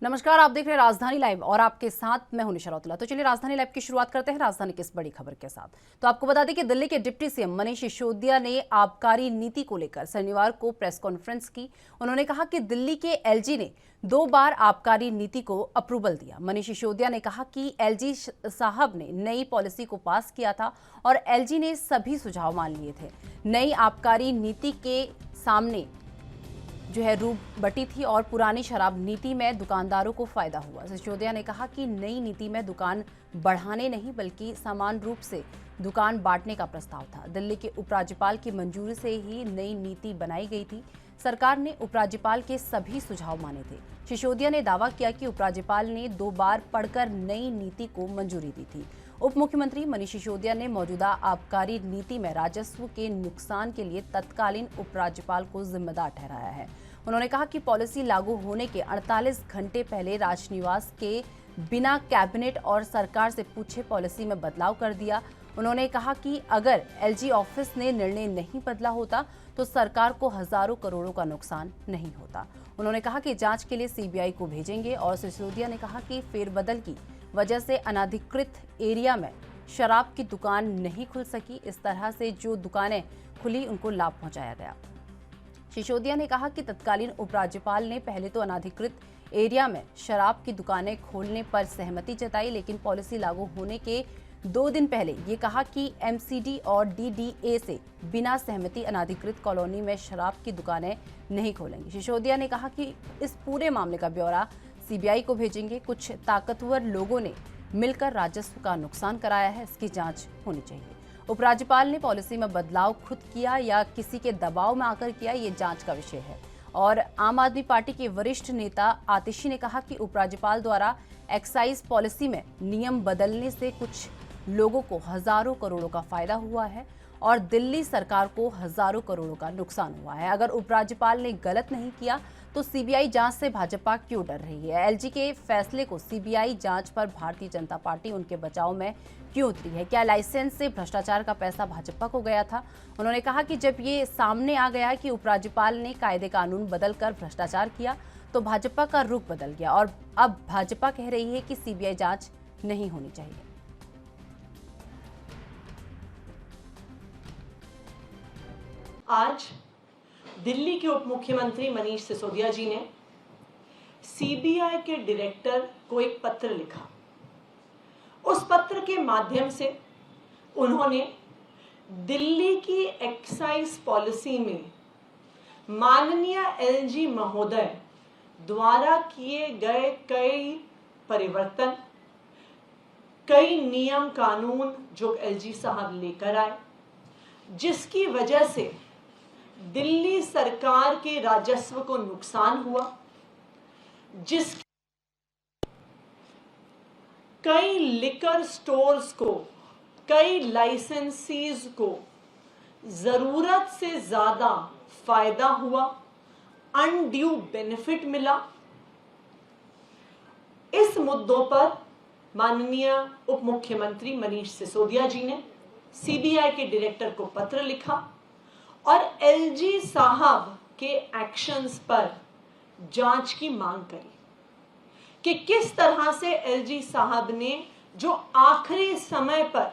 नमस्कार, आप देख रहे हैं राजधानी लाइव और आपके साथ मैं हूं निशा रौतेला। तो चलिए राजधानी लाइव की शुरुआत करते हैं राजधानी की इस बड़ी खबर के साथ। तो आपको बता दें कि दिल्ली के डिप्टी सीएम मनीष सिसोदिया ने आबकारी नीति को लेकर शनिवार को प्रेस कॉन्फ्रेंस की। उन्होंने कहा कि दिल्ली के एलजी ने 2 बार आबकारी नीति को अप्रूवल दिया। मनीष सिसोदिया ने कहा कि एलजी साहब ने नई पॉलिसी को पास किया था और एलजी ने सभी सुझाव मान लिए थे। नई आबकारी नीति के सामने रूप बटी थी और पुरानी शराब नीति में दुकानदारों को फायदा हुआ। सिसोदिया ने कहा कि नई नीति में दुकान बढ़ाने नहीं बल्कि समान रूप से दुकान बांटने का प्रस्ताव था। दिल्ली के उपराज्यपाल की मंजूरी से ही नई नीति बनाई गई थी। सरकार ने उपराज्यपाल के सभी सुझाव माने थे। सिसोदिया ने दावा किया कि उपराज्यपाल ने 2 बार पढ़कर नई नीति को मंजूरी दी थी। उप मुख्यमंत्री मनीष सिसोदिया ने मौजूदा आबकारी नीति में राजस्व के नुकसान के लिए तत्कालीन उपराज्यपाल को जिम्मेदार ठहराया है। उन्होंने कहा कि पॉलिसी लागू होने के 48 घंटे पहले राजनिवास के बिना कैबिनेट और सरकार से पूछे पॉलिसी में बदलाव कर दिया। उन्होंने कहा कि अगर एलजी ऑफिस ने निर्णय नहीं बदला होता तो सरकार को हजारों करोड़ों का नुकसान नहीं होता। उन्होंने कहा कि जांच के लिए सीबीआई को भेजेंगे और सिसोदिया ने कहा कि फेरबदल की वजह से अनाधिकृत एरिया में शराब की दुकान नहीं खुल सकी। इस तरह से जो दुकानें खुली उनको लाभ पहुंचाया गया। सिसोदिया ने कहा कि तत्कालीन उपराज्यपाल ने पहले तो अनाधिकृत एरिया में शराब की दुकानें खोलने पर सहमति जताई, लेकिन पॉलिसी लागू होने के 2 दिन पहले ये कहा कि एमसीडी और डीडीए से बिना सहमति अनाधिकृत कॉलोनी में शराब की दुकानें नहीं खोलेंगे। सिसोदिया ने कहा कि इस पूरे मामले का ब्यौरा सीबीआई को भेजेंगे। कुछ ताकतवर लोगों ने मिलकर राजस्व का नुकसान कराया है, इसकी जांच होनी चाहिए। उपराज्यपाल ने पॉलिसी में बदलाव खुद किया या किसी के दबाव में आकर किया, ये जांच का विषय है। और आम आदमी पार्टी के वरिष्ठ नेता आतिशी ने कहा कि उपराज्यपाल द्वारा एक्साइज पॉलिसी में नियम बदलने से कुछ लोगों को हजारों करोड़ों का फायदा हुआ है और दिल्ली सरकार को हजारों करोड़ों का नुकसान हुआ है। अगर उपराज्यपाल ने गलत नहीं किया तो सीबीआई जांच से भाजपा क्यों डर रही है? एलजी के फैसले को सीबीआई जांच पर भारतीय जनता पार्टी उनके बचाव में क्यों उतरी है? क्या लाइसेंस से भ्रष्टाचार का पैसा भाजपा को गया था? उन्होंने कहा कि जब ये सामने आ गया कि उपराज्यपाल ने कायदे कानून बदलकर भ्रष्टाचार किया तो भाजपा का रुख बदल गया और अब भाजपा कह रही है कि सीबीआई जांच नहीं होनी चाहिए। आज दिल्ली के उप मुख्यमंत्री मनीष सिसोदिया जी ने सीबीआई के डायरेक्टर को एक पत्र लिखा। उस पत्र के माध्यम से उन्होंने दिल्ली की एक्साइज पॉलिसी में माननीय एलजी महोदय द्वारा किए गए कई परिवर्तन, कई नियम कानून जो एलजी साहब लेकर आए, जिसकी वजह से दिल्ली सरकार के राजस्व को नुकसान हुआ, जिस कई लिकर स्टोर्स को, कई लाइसेंसीज को जरूरत से ज्यादा फायदा हुआ, अनड्यू बेनिफिट मिला। इस मुद्दों पर माननीय उप मुख्यमंत्री मनीष सिसोदिया जी ने सीबीआई के डायरेक्टर को पत्र लिखा और एलजी साहब के एक्शंस पर जांच की मांग करी कि किस तरह से एलजी साहब ने जो आखिरी समय पर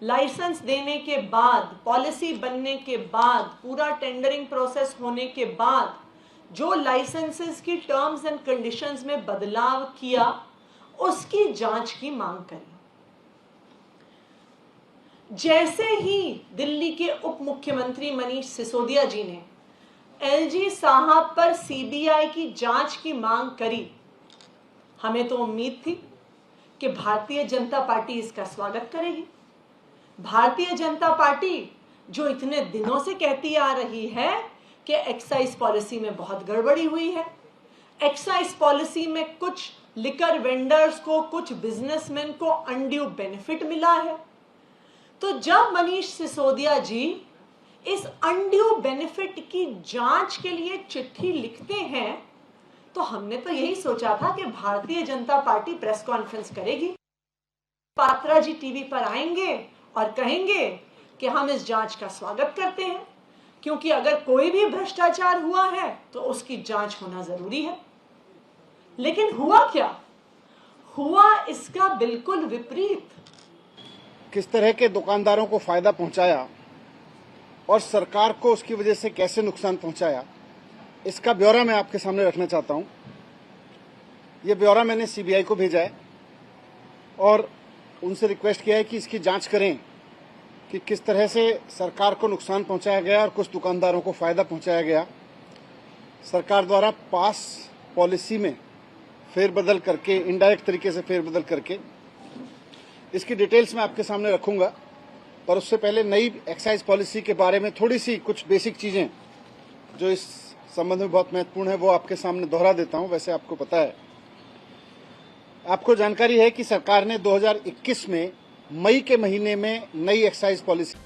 लाइसेंस देने के बाद, पॉलिसी बनने के बाद, पूरा टेंडरिंग प्रोसेस होने के बाद जो लाइसेंसेस की टर्म्स एंड कंडीशंस में बदलाव किया, उसकी जांच की मांग करी। जैसे ही दिल्ली के उप मुख्यमंत्री मनीष सिसोदिया जी ने एलजी साहब पर सीबीआई की जांच की मांग करी, हमें तो उम्मीद थी कि भारतीय जनता पार्टी इसका स्वागत करेगी। भारतीय जनता पार्टी जो इतने दिनों से कहती आ रही है कि एक्साइज पॉलिसी में बहुत गड़बड़ी हुई है, एक्साइज पॉलिसी में कुछ लिकर वेंडर्स को, कुछ बिजनेसमैन को अनड्यू बेनिफिट मिला है, तो जब मनीष सिसोदिया जी इस अनड्यू बेनिफिट की जांच के लिए चिट्ठी लिखते हैं तो हमने तो यही सोचा था कि Bharatiya Janata party press conference करेगी, पात्रा जी टीवी पर आएंगे और कहेंगे कि हम इस जांच का स्वागत करते हैं, क्योंकि अगर कोई भी भ्रष्टाचार हुआ है तो उसकी जांच होना जरूरी है। लेकिन हुआ क्या? हुआ इसका बिल्कुल विपरीत। किस तरह के दुकानदारों को फायदा पहुंचाया और सरकार को उसकी वजह से कैसे नुकसान पहुंचाया, इसका ब्यौरा मैं आपके सामने रखना चाहता हूं। यह ब्यौरा मैंने सीबीआई को भेजा है और उनसे रिक्वेस्ट किया है कि इसकी जांच करें कि किस तरह से सरकार को नुकसान पहुंचाया गया और कुछ दुकानदारों को फायदा पहुंचाया गया। सरकार द्वारा पास पॉलिसी में फेरबदल करके, इनडायरेक्ट तरीके से फेरबदल करके, इसकी डिटेल्स मैं आपके सामने रखूंगा। पर उससे पहले नई एक्साइज पॉलिसी के बारे में थोड़ी सी कुछ बेसिक चीजें जो इस संबंध में बहुत महत्वपूर्ण है वो आपके सामने दोहरा देता हूं। वैसे आपको पता है, आपको जानकारी है कि सरकार ने 2021 में मई के महीने में नई एक्साइज पॉलिसी।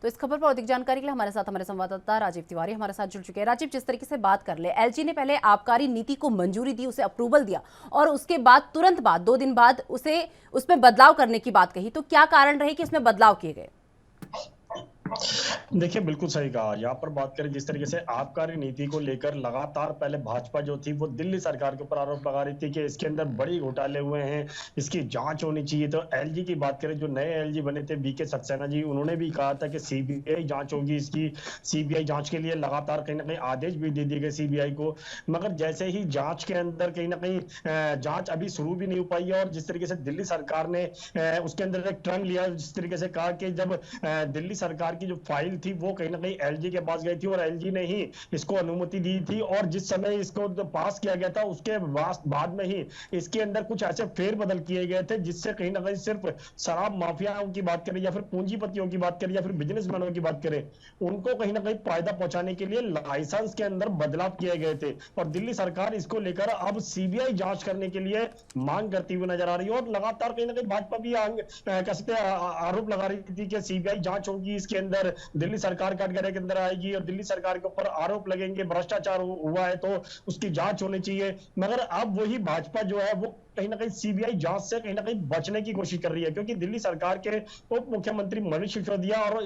तो इस खबर पर अधिक जानकारी के लिए हमारे संवाददाता राजीव तिवारी हमारे साथ जुड़ चुके हैं। राजीव, जिस तरीके से बात कर ले, एलजी ने पहले आबकारी नीति को मंजूरी दी, उसे अप्रूवल दिया और उसके बाद तुरंत बाद 2 दिन बाद उसमें बदलाव करने की बात कही, तो क्या कारण रहे कि उसमें बदलाव किए गए? देखिए, बिल्कुल सही कहा। यहाँ पर बात करें जिस तरीके से आबकारी नीति को लेकर लगातार पहले भाजपा जो थी वो दिल्ली सरकार के ऊपर आरोप लगा रही थी कि इसके अंदर बड़ी घोटाले हुए हैं, इसकी जांच होनी चाहिए। तो एलजी की बात करें, जो नए एलजी बने थे वीके सक्सेना जी, उन्होंने भी कहा था कि सीबीआई जांच होगी। इसकी सीबीआई जांच के लिए लगातार कहीं ना कहीं आदेश भी दे दिए गए सीबीआई को। मगर जैसे ही जांच के अंदर कहीं ना कहीं जांच अभी शुरू भी नहीं हो पाई है और जिस तरीके से दिल्ली सरकार ने उसके अंदर एक टर्न लिया, जिस तरीके से कहा कि जब दिल्ली सरकार की जो फाइल थी वो कहीं ना कहीं एलजी के पास गई थी और एलजी ने ही इसको अनुमति दी थी और जिस समय इसको पास किया गया था उसके बाद में ही इसके अंदर कुछ ऐसे फेरबदल किए गए थे जिससे कहीं ना कहीं सिर्फ शराब माफियाओं की बात करें या फिर पूंजीपतियों की बात करें या फिर बिजनेसमैनों की बात करें, उनको कहीं ना कहीं फायदा पहुंचाने के लिए लाइसेंस के अंदर बदलाव किए गए थे। और दिल्ली सरकार इसको लेकर अब सीबीआई जांच करने के लिए मांग करती हुई नजर आ रही है और लगातार कहीं ना कहीं भाजपा भी कह सकते हैं आरोप लगा रही थी कि सीबीआई जांच होगी, इसके अंदर दिल्ली सरकार कटघरे के अंदर आएगी और दिल्ली सरकार के ऊपर आरोप लगेंगे, भ्रष्टाचार हुआ है तो उसकी जांच होनी चाहिए। मगर अब वही भाजपा जो है वो कहीं ना कहीं सीबीआई जांच से कहीं ना कहीं बचने की कोशिश कर रही है, क्योंकि दिल्ली सरकार के उप मुख्यमंत्री मनीष सिसोदिया और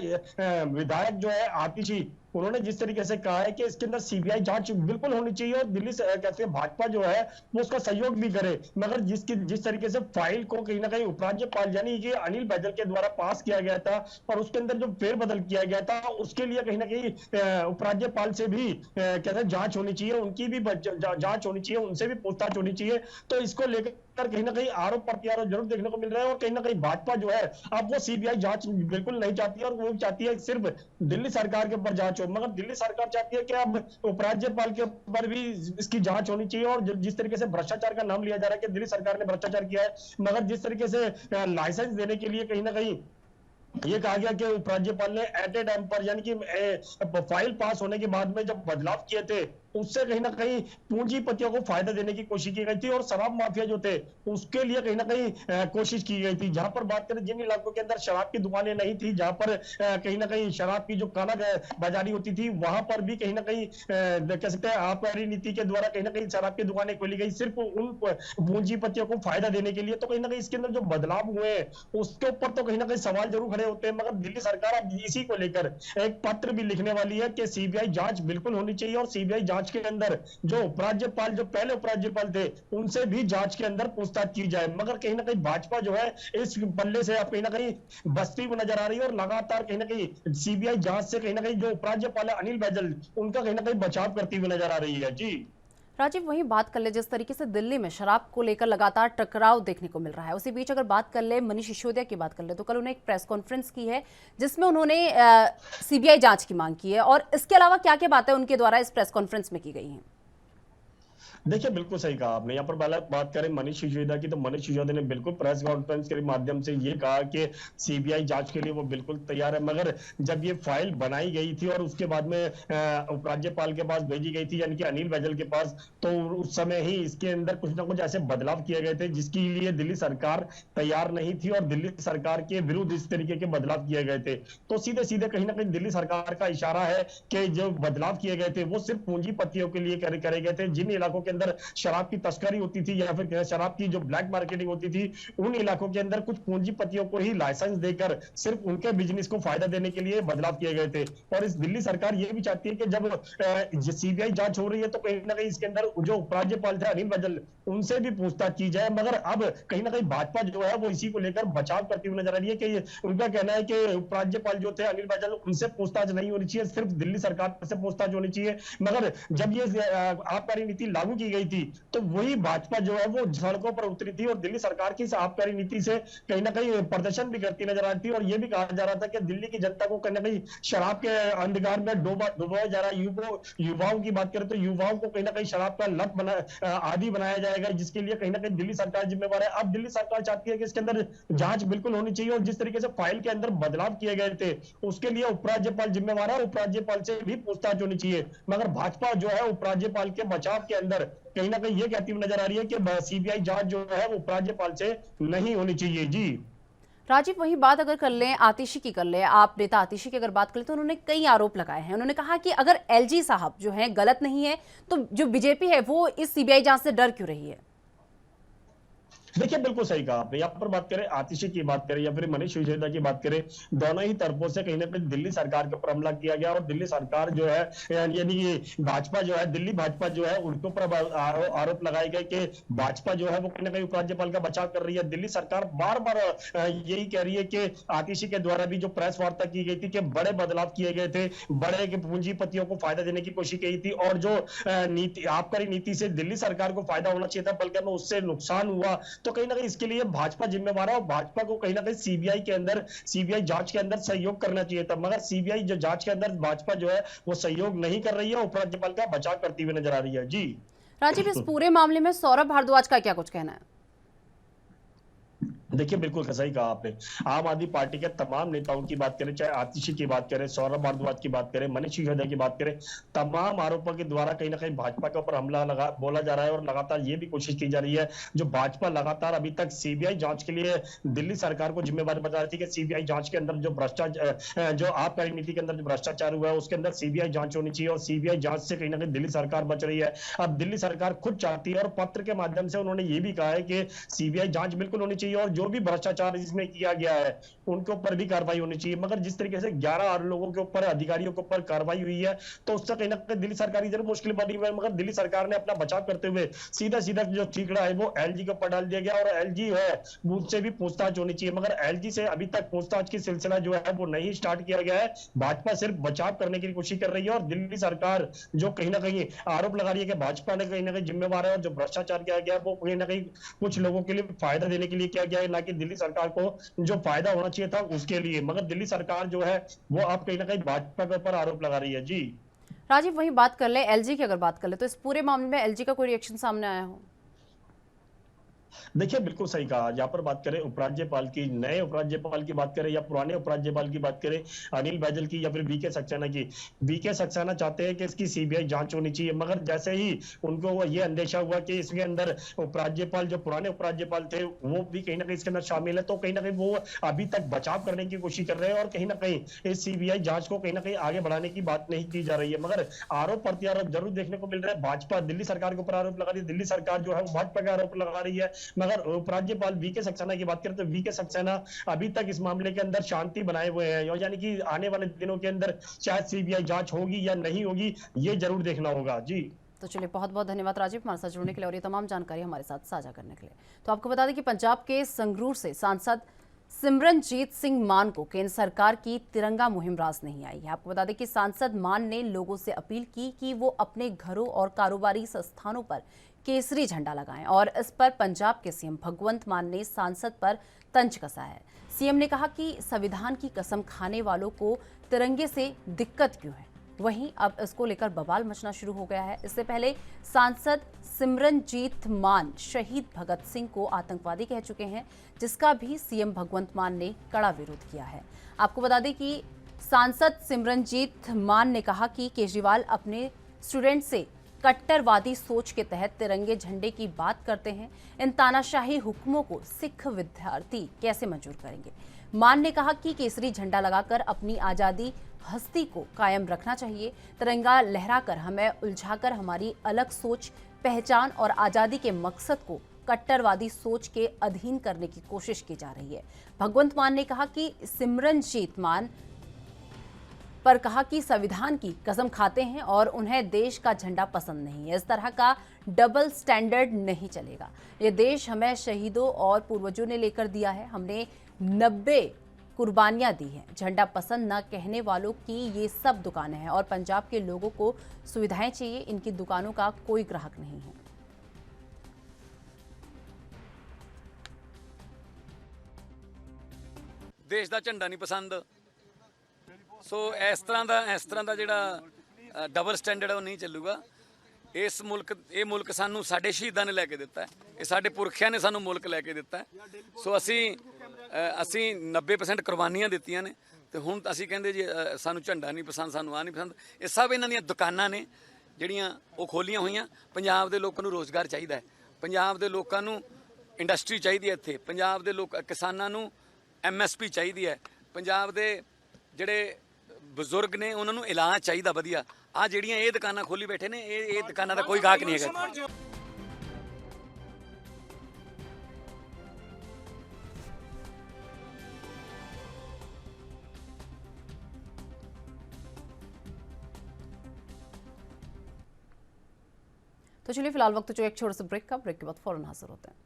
विधायक जो है आतिशी, उन्होंने जिस तरीके से कहा है कि इसके अंदर सीबीआई जांच बिल्कुल होनी चाहिए और दिल्ली से कैसे भाजपा जो है वो उसका सहयोग भी करे। मगर जिस तरीके से फाइल को कहीं ना कहीं उपराज्यपाल यानी कि अनिल बैजल के द्वारा पास किया गया था और उसके अंदर जो फेरबदल किया गया था उसके लिए कहीं ना कहीं उपराज्यपाल से भी कहते हैं जांच होनी चाहिए, उनकी भी जांच होनी चाहिए, उनसे भी पूछताछ होनी चाहिए। तो इसको लेकर कहीं ना कहीं आरोप प्रत्यारोप जरूर देखने को मिल रहा है और कहीं ना कहीं भाजपा जो है अब वो सीबीआई जांच बिल्कुल नहीं चाहती है और वो चाहती है सिर्फ दिल्ली सरकार के ऊपर जांच हो। मगर दिल्ली सरकार चाहती है कि अब उपराज्यपाल के ऊपर भी इसकी जांच होनी चाहिए और जिस तरीके से भ्रष्टाचार का नाम लिया जा रहा है कि दिल्ली सरकार ने भ्रष्टाचार किया है, मगर जिस तरीके से लाइसेंस देने के लिए कहीं ना कहीं ये कहा गया कि उपराज्यपाल ने एट ए टाइम पर यानी कि फाइल पास होने के बाद में जब बदलाव किए थे उससे कहीं ना कहीं पूंजीपतियों को फायदा देने की कोशिश की गई थी और शराब माफिया जो थे उसके लिए कहीं ना कहीं कोशिश की गई थी। जहां पर बात करें जिन इलाकों के अंदर शराब की दुकानें नहीं थी, जहां पर कहीं ना कहीं शराब की जो काला बाजारी होती थी, वहां पर भी कहीं ना कहीं कह सकते हैं आबकारी नीति के द्वारा कहीं ना कहीं शराब की दुकानें खोली गई सिर्फ उन पूंजीपतियों को फायदा देने के लिए। तो कहीं ना कहीं इसके अंदर जो बदलाव हुए उसके ऊपर तो कहीं ना कहीं सवाल जरूर खड़े होते हैं। मगर दिल्ली सरकार अब इसी को लेकर एक पत्र भी लिखने वाली है कि सीबीआई जांच बिल्कुल होनी चाहिए और सीबीआई जांच के अंदर जो उपराज्यपाल जो पहले उपराज्यपाल थे उनसे भी जांच के अंदर पूछताछ की जाए। मगर कहीं ना कहीं भाजपा जो है इस पल्ले से अब कहीं ना कहीं बस्ती को नजर आ रही है और लगातार कहीं ना कहीं सीबीआई जांच से कहीं ना कहीं जो उपराज्यपाल है अनिल बैजल उनका कहीं ना कहीं बचाव करती हुई नजर आ रही है। जी राजीव, वहीं बात कर ले जिस तरीके से दिल्ली में शराब को लेकर लगातार टकराव देखने को मिल रहा है, उसी बीच अगर बात कर ले मनीष सिसोदिया की बात कर ले तो कल उन्होंने एक प्रेस कॉन्फ्रेंस की है जिसमें उन्होंने सीबीआई जांच की मांग की है और इसके अलावा क्या क्या बातें उनके द्वारा इस प्रेस कॉन्फ्रेंस में की गई हैं? देखिए, बिल्कुल सही कहा आपने। यहाँ पर पहले बात करें मनीष सिसोदिया की, तो मनीष सिसोदिया ने बिल्कुल प्रेस कॉन्फ्रेंस के माध्यम से ये कहा कि सीबीआई जांच के लिए वो बिल्कुल तैयार है। मगर जब ये फाइल बनाई गई थी और उसके बाद में उपराज्यपाल के पास भेजी गई थी यानी कि अनिल बैजल के पास, तो उस समय ही इसके अंदर कुछ ना कुछ ऐसे बदलाव किए गए थे जिसके लिए दिल्ली सरकार तैयार नहीं थी और दिल्ली सरकार के विरुद्ध इस तरीके के बदलाव किए गए थे। तो सीधे सीधे कहीं ना कहीं दिल्ली सरकार का इशारा है कि जो बदलाव किए गए थे वो सिर्फ पूंजीपतियों के लिए करे गए थे। जिन इलाकों के अंदर शराब की तस्करी होती थी या फिर शराब की जो ब्लैक मार्केटिंग होती थी, उन इलाकों के अंदर कुछ पूंजीपतियों को ही लाइसेंस देकर सिर्फ उनके बिजनेस को फायदा देने के लिए बदलाव किए गए थे। और इस दिल्ली सरकार ये भी चाहती है कि जब सीबीआई जांच हो रही है तो कहीं ना कहीं इसके अंदर जो उपराज्यपाल थे अनिल बैजल, उनसे भी पूछताछ की जाए। मगर अब कहीं ना कहीं भाजपा जो है वो इसी को लेकर बचाव करती हुई नजर आ रही है कि उनका कहना है कि उपराज्यपाल जो थे अनिल बैजल, उनसे पूछताछ नहीं होनी चाहिए, सिर्फ दिल्ली सरकार से पूछताछ होनी चाहिए। मगर जब ये आबकारी नीति लागू की गई थी तो वही भाजपा जो है वो सड़कों पर उतरी थी और दिल्ली सरकार की इस आबकारी नीति से कहीं ना कहीं प्रदर्शन भी करती नजर आ रही थी। और ये भी कहा जा रहा था कि दिल्ली की जनता को कहीं ना कहीं शराब के अंधकार में डुबोया जा रहा है। युवाओं की बात करें तो युवाओं को कहीं ना कहीं शराब का लत आदि बनाया जाएगा, जिसके लिए कहीं ना कहीं दिल्ली सरकार जिम्मेवार है। अब दिल्ली सरकार चाहती है कि इसके अंदर जांच बिल्कुल होनी चाहिए और जिस तरीके से फाइल के अंदर बदलाव किए गए थे उसके लिए उपराज्यपाल जिम्मेवार है, उपराज्यपाल से भी पूछताछ होनी चाहिए। मगर भाजपा जो है उपराज्यपाल के बचाव के अंदर कहीं ना कहीं ये कहती हुई नजर आ रही है कि सीबीआई जांच जो है वो उपराज्यपाल से नहीं होनी चाहिए। जी राजीव, वही बात अगर कर लें आतिशी की, कर लें आप नेता आतिशी की अगर बात करें तो उन्होंने कई आरोप लगाए हैं। उन्होंने कहा कि अगर एलजी साहब जो हैं गलत नहीं है तो जो बीजेपी है वो इस सीबीआई जांच से डर क्यों रही है? देखिए, बिल्कुल सही कहा आपने। यहाँ पर बात करें आतिशी की बात करें या फिर मनीष सिसोदिया की बात करें, दोनों ही तरफों से कहीं ना कहीं दिल्ली सरकार के ऊपर हमला किया गया। और दिल्ली सरकार जो है यानी कि भाजपा जो है, दिल्ली भाजपा जो है, उनके ऊपर आरोप लगाए गए कि भाजपा जो है वो कहीं ना कहीं उपराज्यपाल का बचाव कर रही है। दिल्ली सरकार बार बार यही कह रही है कि आतिशी के द्वारा भी जो प्रेस वार्ता की गई थी कि बड़े बदलाव किए गए थे, बड़े पूंजीपतियों को फायदा देने की कोशिश की थी और जो नीति आबकारी नीति से दिल्ली सरकार को फायदा होना चाहिए था बल्कि हमें उससे नुकसान हुआ। तो कहीं ना कहीं इसके लिए भाजपा जिम्मेवार है और भाजपा को कहीं ना कहीं सीबीआई जांच के अंदर सहयोग करना चाहिए था। मगर सीबीआई जो जांच के अंदर भाजपा जो है वो सहयोग नहीं कर रही है, उपराज्यपाल का बचाव करती हुई नजर आ रही है। जी राजीव, इस पूरे मामले में सौरभ भारद्वाज का क्या कुछ कहना है? देखिए, बिल्कुल सही कहा आपने। आम आदमी पार्टी के तमाम नेताओं की बात करें, चाहे आतिशी की बात करें, सौरभ भारद्वाज की बात करें, मनीष सिसोदिया की बात करें, तमाम आरोपों के द्वारा कहीं ना कहीं भाजपा के ऊपर हमला बोला जा रहा है। और लगातार ये भी कोशिश की जा रही है, जो भाजपा लगातार अभी तक सीबीआई जांच के लिए दिल्ली सरकार को जिम्मेवार बता रही थी कि सीबीआई जांच के अंदर जो भ्रष्टाचार, जो आबकारी नीति के अंदर जो भ्रष्टाचार हुआ है उसके अंदर सीबीआई जांच होनी चाहिए और सीबीआई जांच से कहीं ना कहीं दिल्ली सरकार बच रही है। अब दिल्ली सरकार खुद चाहती है और पत्र के माध्यम से उन्होंने ये भी कहा है कि सीबीआई जांच बिल्कुल होनी चाहिए और जो भी भ्रष्टाचार इसमें किया गया है उनके ऊपर भी कार्रवाई होनी चाहिए। मगर जिस तरीके से 11 लोगों के ऊपर, अधिकारियों के ऊपर कार्रवाई हुई है तो उससे कहीं ना कहीं दिल्ली सरकार इधर मुश्किल बनी हुई है। मगर दिल्ली सरकार ने अपना बचाव करते हुए सीधा सीधा जो ठीकड़ा है वो एलजी के ऊपर डाल दिया गया और एलजी है उनसे भी पूछताछ होनी चाहिए। मगर एलजी से अभी तक पूछताछ की सिलसिला जो है वो नहीं स्टार्ट किया गया है। भाजपा सिर्फ बचाव करने की कोशिश कर रही है और दिल्ली सरकार जो कहीं ना कहीं आरोप लगा रही है कि भाजपा ने कहीं ना कहीं जिम्मेवार है और जो भ्रष्टाचार किया गया वो कहीं ना कहीं कुछ लोगों के लिए फायदा देने के लिए किया गया है, ना कि दिल्ली सरकार को जो फायदा होना चाहिए था उसके लिए। मगर दिल्ली सरकार जो है वो अब कहीं ना कहीं भाजपा के ऊपर आरोप लगा रही है। जी राजीव, वही बात कर ले एलजी की, अगर बात कर ले तो इस पूरे मामले में एलजी का कोई रिएक्शन सामने आया हो? देखिए, बिल्कुल सही कहा। यहाँ पर बात करें उपराज्यपाल की, नए उपराज्यपाल की बात करें या पुराने उपराज्यपाल की बात करें, अनिल बैजल की या फिर वीके सक्सेना की, वीके सक्सेना चाहते हैं कि इसकी सीबीआई जांच होनी चाहिए। मगर जैसे ही उनको ये अंदेशा हुआ कि इसके अंदर उपराज्यपाल, जो पुराने उपराज्यपाल थे वो भी कहीं ना कहीं इसके अंदर शामिल है, तो कहीं ना कहीं वो अभी तक बचाव करने की कोशिश कर रहे हैं और कहीं ना कहीं इस सीबीआई जांच को कहीं ना कहीं आगे बढ़ाने की बात नहीं की जा रही है। मगर आरोप प्रत्यारोप जरूर देखने को मिल रहा है। भाजपा दिल्ली सरकार के ऊपर आरोप लगा रही है, दिल्ली सरकार जो है वो भाजपा का आरोप लगा रही है। मगर उपराज्यपाल वीके सक्सेना की बात करें तो वीके सक्सेना अभी तक इस मामले के अंदर शांति बनाए हुए हैं और यानी कि आने वाले दिनों के अंदर शायद सीबीआई जांच होगी या नहीं होगी ये जरूर देखना होगा। जी तो चलिए, बहुत बहुत धन्यवाद राजीव हमारे साथ जुड़ने के लिए और ये तमाम जानकारी हमारे साथ साझा करने के लिए। तो आपको बता दें कि पंजाब के संगरूर से सांसद सिमरनजीत सिंह मान को केंद्र सरकार की तिरंगा मुहिम रास नहीं आई है। आपको बता दें कि सांसद मान ने लोगों से अपील की कि वो अपने घरों और कारोबारी संस्थानों पर केसरी झंडा लगाएं और इस पर पंजाब के सीएम भगवंत मान ने सांसद पर तंज कसा है। सीएम ने कहा कि संविधान की कसम खाने वालों को तिरंगे से दिक्कत क्यों है। वहीं अब इसको लेकर बवाल मचना शुरू हो गया है। इससे पहले सांसद सिमरनजीत मान शहीद भगत सिंह को आतंकवादी कह चुके हैं, जिसका भी सीएम भगवंत मान ने कड़ा विरोध किया है। आपको बता दें कि सांसद सिमरनजीत मान ने कहा कि केजरीवाल अपने स्टूडेंट से कट्टरवादी सोच के तहत तिरंगे झंडे की बात करते हैं। इन तानाशाही हुक्मों को सिख विद्यार्थी कैसे मंजूर करेंगे। मान ने कहा कि केसरी झंडा लगाकर अपनी आज़ादी हस्ती को कायम रखना चाहिए। तिरंगा लहराकर हमें उलझाकर हमारी अलग सोच, पहचान और आज़ादी के मकसद को कट्टरवादी सोच के अधीन करने की कोशिश की जा रही है। भगवंत मान ने कहा कि सिमरनजीत मान पर कहा कि संविधान की कसम खाते हैं और उन्हें देश का झंडा पसंद नहीं है। इस तरह का डबल स्टैंडर्ड नहीं चलेगा। ये देश हमें शहीदों और पूर्वजों ने लेकर दिया है। हमने 90 कुर्बानियां दी हैं। झंडा पसंद न कहने वालों की ये सब दुकानें हैं और पंजाब के लोगों को सुविधाएं चाहिए। इनकी दुकानों का कोई ग्राहक नहीं है। देश का झंडा नहीं पसंद, सो इस तरह का ਜਿਹੜਾ डबल स्टैंडर्ड है वो नहीं ਚੱਲੂਗਾ। इस मुल्क सानू साडे शहीदां ने लैके दिता है, ये साडे पुरखियां ने सानू मुल्क लैके दिता है। सो असी 90% कुर्बानियां दित्तियां ने ते हुण असी कहंदे जी सानू झंडा नहीं पसंद, सानू आ नहीं पसंद। ये सब इन्हां दीयां दुकानां ने ਜਿਹੜੀਆਂ ਉਹ ਖੋਲੀਆਂ ਹੋਈਆਂ। ਪੰਜਾਬ ਦੇ ਲੋਕਾਂ ਨੂੰ ਰੋਜ਼ਗਾਰ ਚਾਹੀਦਾ ਹੈ, ਪੰਜਾਬ ਦੇ ਲੋਕਾਂ ਨੂੰ ਇੰਡਸਟਰੀ ਚਾਹੀਦੀ ਹੈ, ਇੱਥੇ ਪੰਜਾਬ ਦੇ ਕਿਸਾਨਾਂ ਨੂੰ MSP ਚਾਹੀਦੀ ਹੈ, ਪੰਜਾਬ ਦੇ ਜਿਹੜੇ ਬਜ਼ੁਰਗ ਨੇ ਉਹਨਾਂ ਨੂੰ ਇਲਾਜ ਚਾਹੀਦਾ ਵਧੀਆ। ਆ ਜਿਹੜੀਆਂ ਇਹ ਦੁਕਾਨਾਂ ਖੋਲੀ ਬੈਠੇ ਨੇ, ਇਹ ਦੁਕਾਨਾਂ ਦਾ ਕੋਈ ਗਾਹਕ ਨਹੀਂ ਹੈਗਾ। तो चलिए फिलहाल वक्त जो एक छोटे से ब्रेक का, ब्रेक के बाद फौरन हाजिर होते हैं।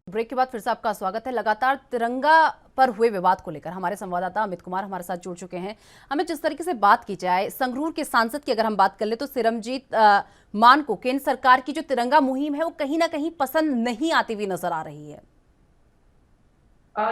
ब्रेक के बाद फिर से आपका स्वागत है। लगातार तिरंगा पर हुए विवाद को लेकर हमारे संवाददाता अमित कुमार हमारे साथ जुड़ चुके हैं। अमित, जिस तरीके से बात की जाए, संगरूर के सांसद की अगर हम बात कर ले तो सिमरनजीत मान को केंद्र सरकार की जो तिरंगा मुहिम है वो कहीं ना कहीं पसंद नहीं आती हुई नजर आ रही है।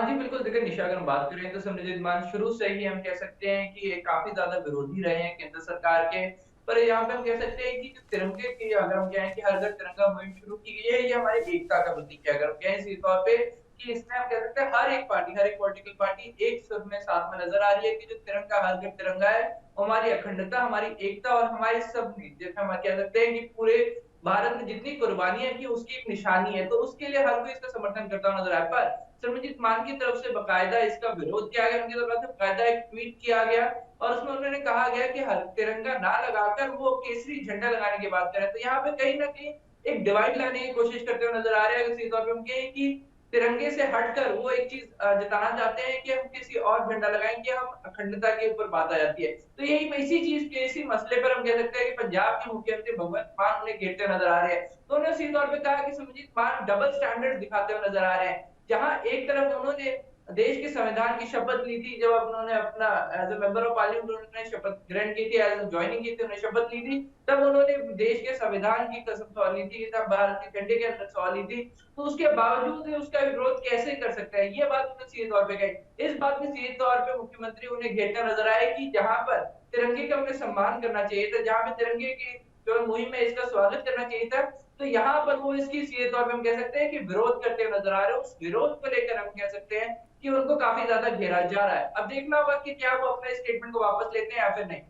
जी बिल्कुल, देखिए निशा, अगर हम बात करें तो सिमरनजीत मान शुरू से ही हम कह सकते हैं कि ये काफी ज्यादा विरोधी रहे हैं केंद्र सरकार के। पर यहाँ पे हम कह सकते हैं कि जो तिरंगे की, अगर हम कहें कि हर घर तिरंगा मुहिम शुरू की गई है, ये हमारी एकता का प्रतीक है। अगर हम कहें इसी तौर पे कि इसमें हम कह सकते हैं हर एक पॉलिटिकल पार्टी एक सुर में साथ में नजर आ रही है कि जो तिरंगा, हर घर तिरंगा है, हमारी अखंडता, हमारी एकता और हमारी सब, जैसे हम कह सकते हैं कि पूरे भारत में जितनी कुर्बानियां की उसकी एक निशानी है। तो उसके लिए हर कोई इसका समर्थन करता हुआ नजर आया। पर सिमरनजीत मान की तरफ से बकायदा इसका विरोध किया गया, उनकी तरफ से बकायदा एक ट्वीट किया गया और उसमें उन्होंने कहा गया कि हर तिरंगा ना लगाकर वो केसरी झंडा लगाने की बात करें। तो यहाँ पे कहीं ना कहीं एक डिवाइड लाने की कोशिश करते हुए नजर आ रहे हैं। इसी तौर पर हम कहें कि तिरंगे से हटकर वो एक चीज जताना चाहते हैं कि हम किसी और झंडा लगाएं, कि हम अखंडता के ऊपर बात आ जाती है। तो यही इसी चीज के, इसी मसले पर हम कह सकते हैं कि पंजाब के मुख्यमंत्री भगवंत मान उन्हें घेरते नजर आ रहे हैं। तो उन्होंने इसी तौर पर कहा कि सिमरनजीत मान डबल स्टैंडर्ड दिखाते हुए नजर आ रहे हैं। जहां एक तरफ उन्होंने देश के संविधान की शपथ ली थी, जब उन्होंने अपना as a member of parliament उन्होंने शपथ ग्रहण की थी, एज ज्वाइनिंग की थी, उन्होंने शपथ ली थी, तब उन्होंने देश के संविधान की कसम सवाल ली थी, तब भारत के झंडे के अंदर सवाल ली थी। तो उसके बावजूद उसका विरोध कैसे कर सकता है, ये बात उन्होंने सीधे तौर पे कही। इस बात में सीधे तौर पे मुख्यमंत्री उन्हें घेरकर नजर आए कि जहां पर तिरंगे का उन्हें सम्मान करना चाहिए था, जहां पे तिरंगे की जो मुहिम है इसका स्वागत करना चाहिए था, तो यहाँ पर वो इसकी सीधे तौर पे हम कह सकते हैं कि विरोध करते हुए नजर आ रहे हैं। उस विरोध को लेकर हम कह सकते हैं कि उनको काफी ज्यादा घेरा जा रहा है। अब देखना होगा कि क्या वो अपने स्टेटमेंट को वापस लेते हैं या फिर नहीं।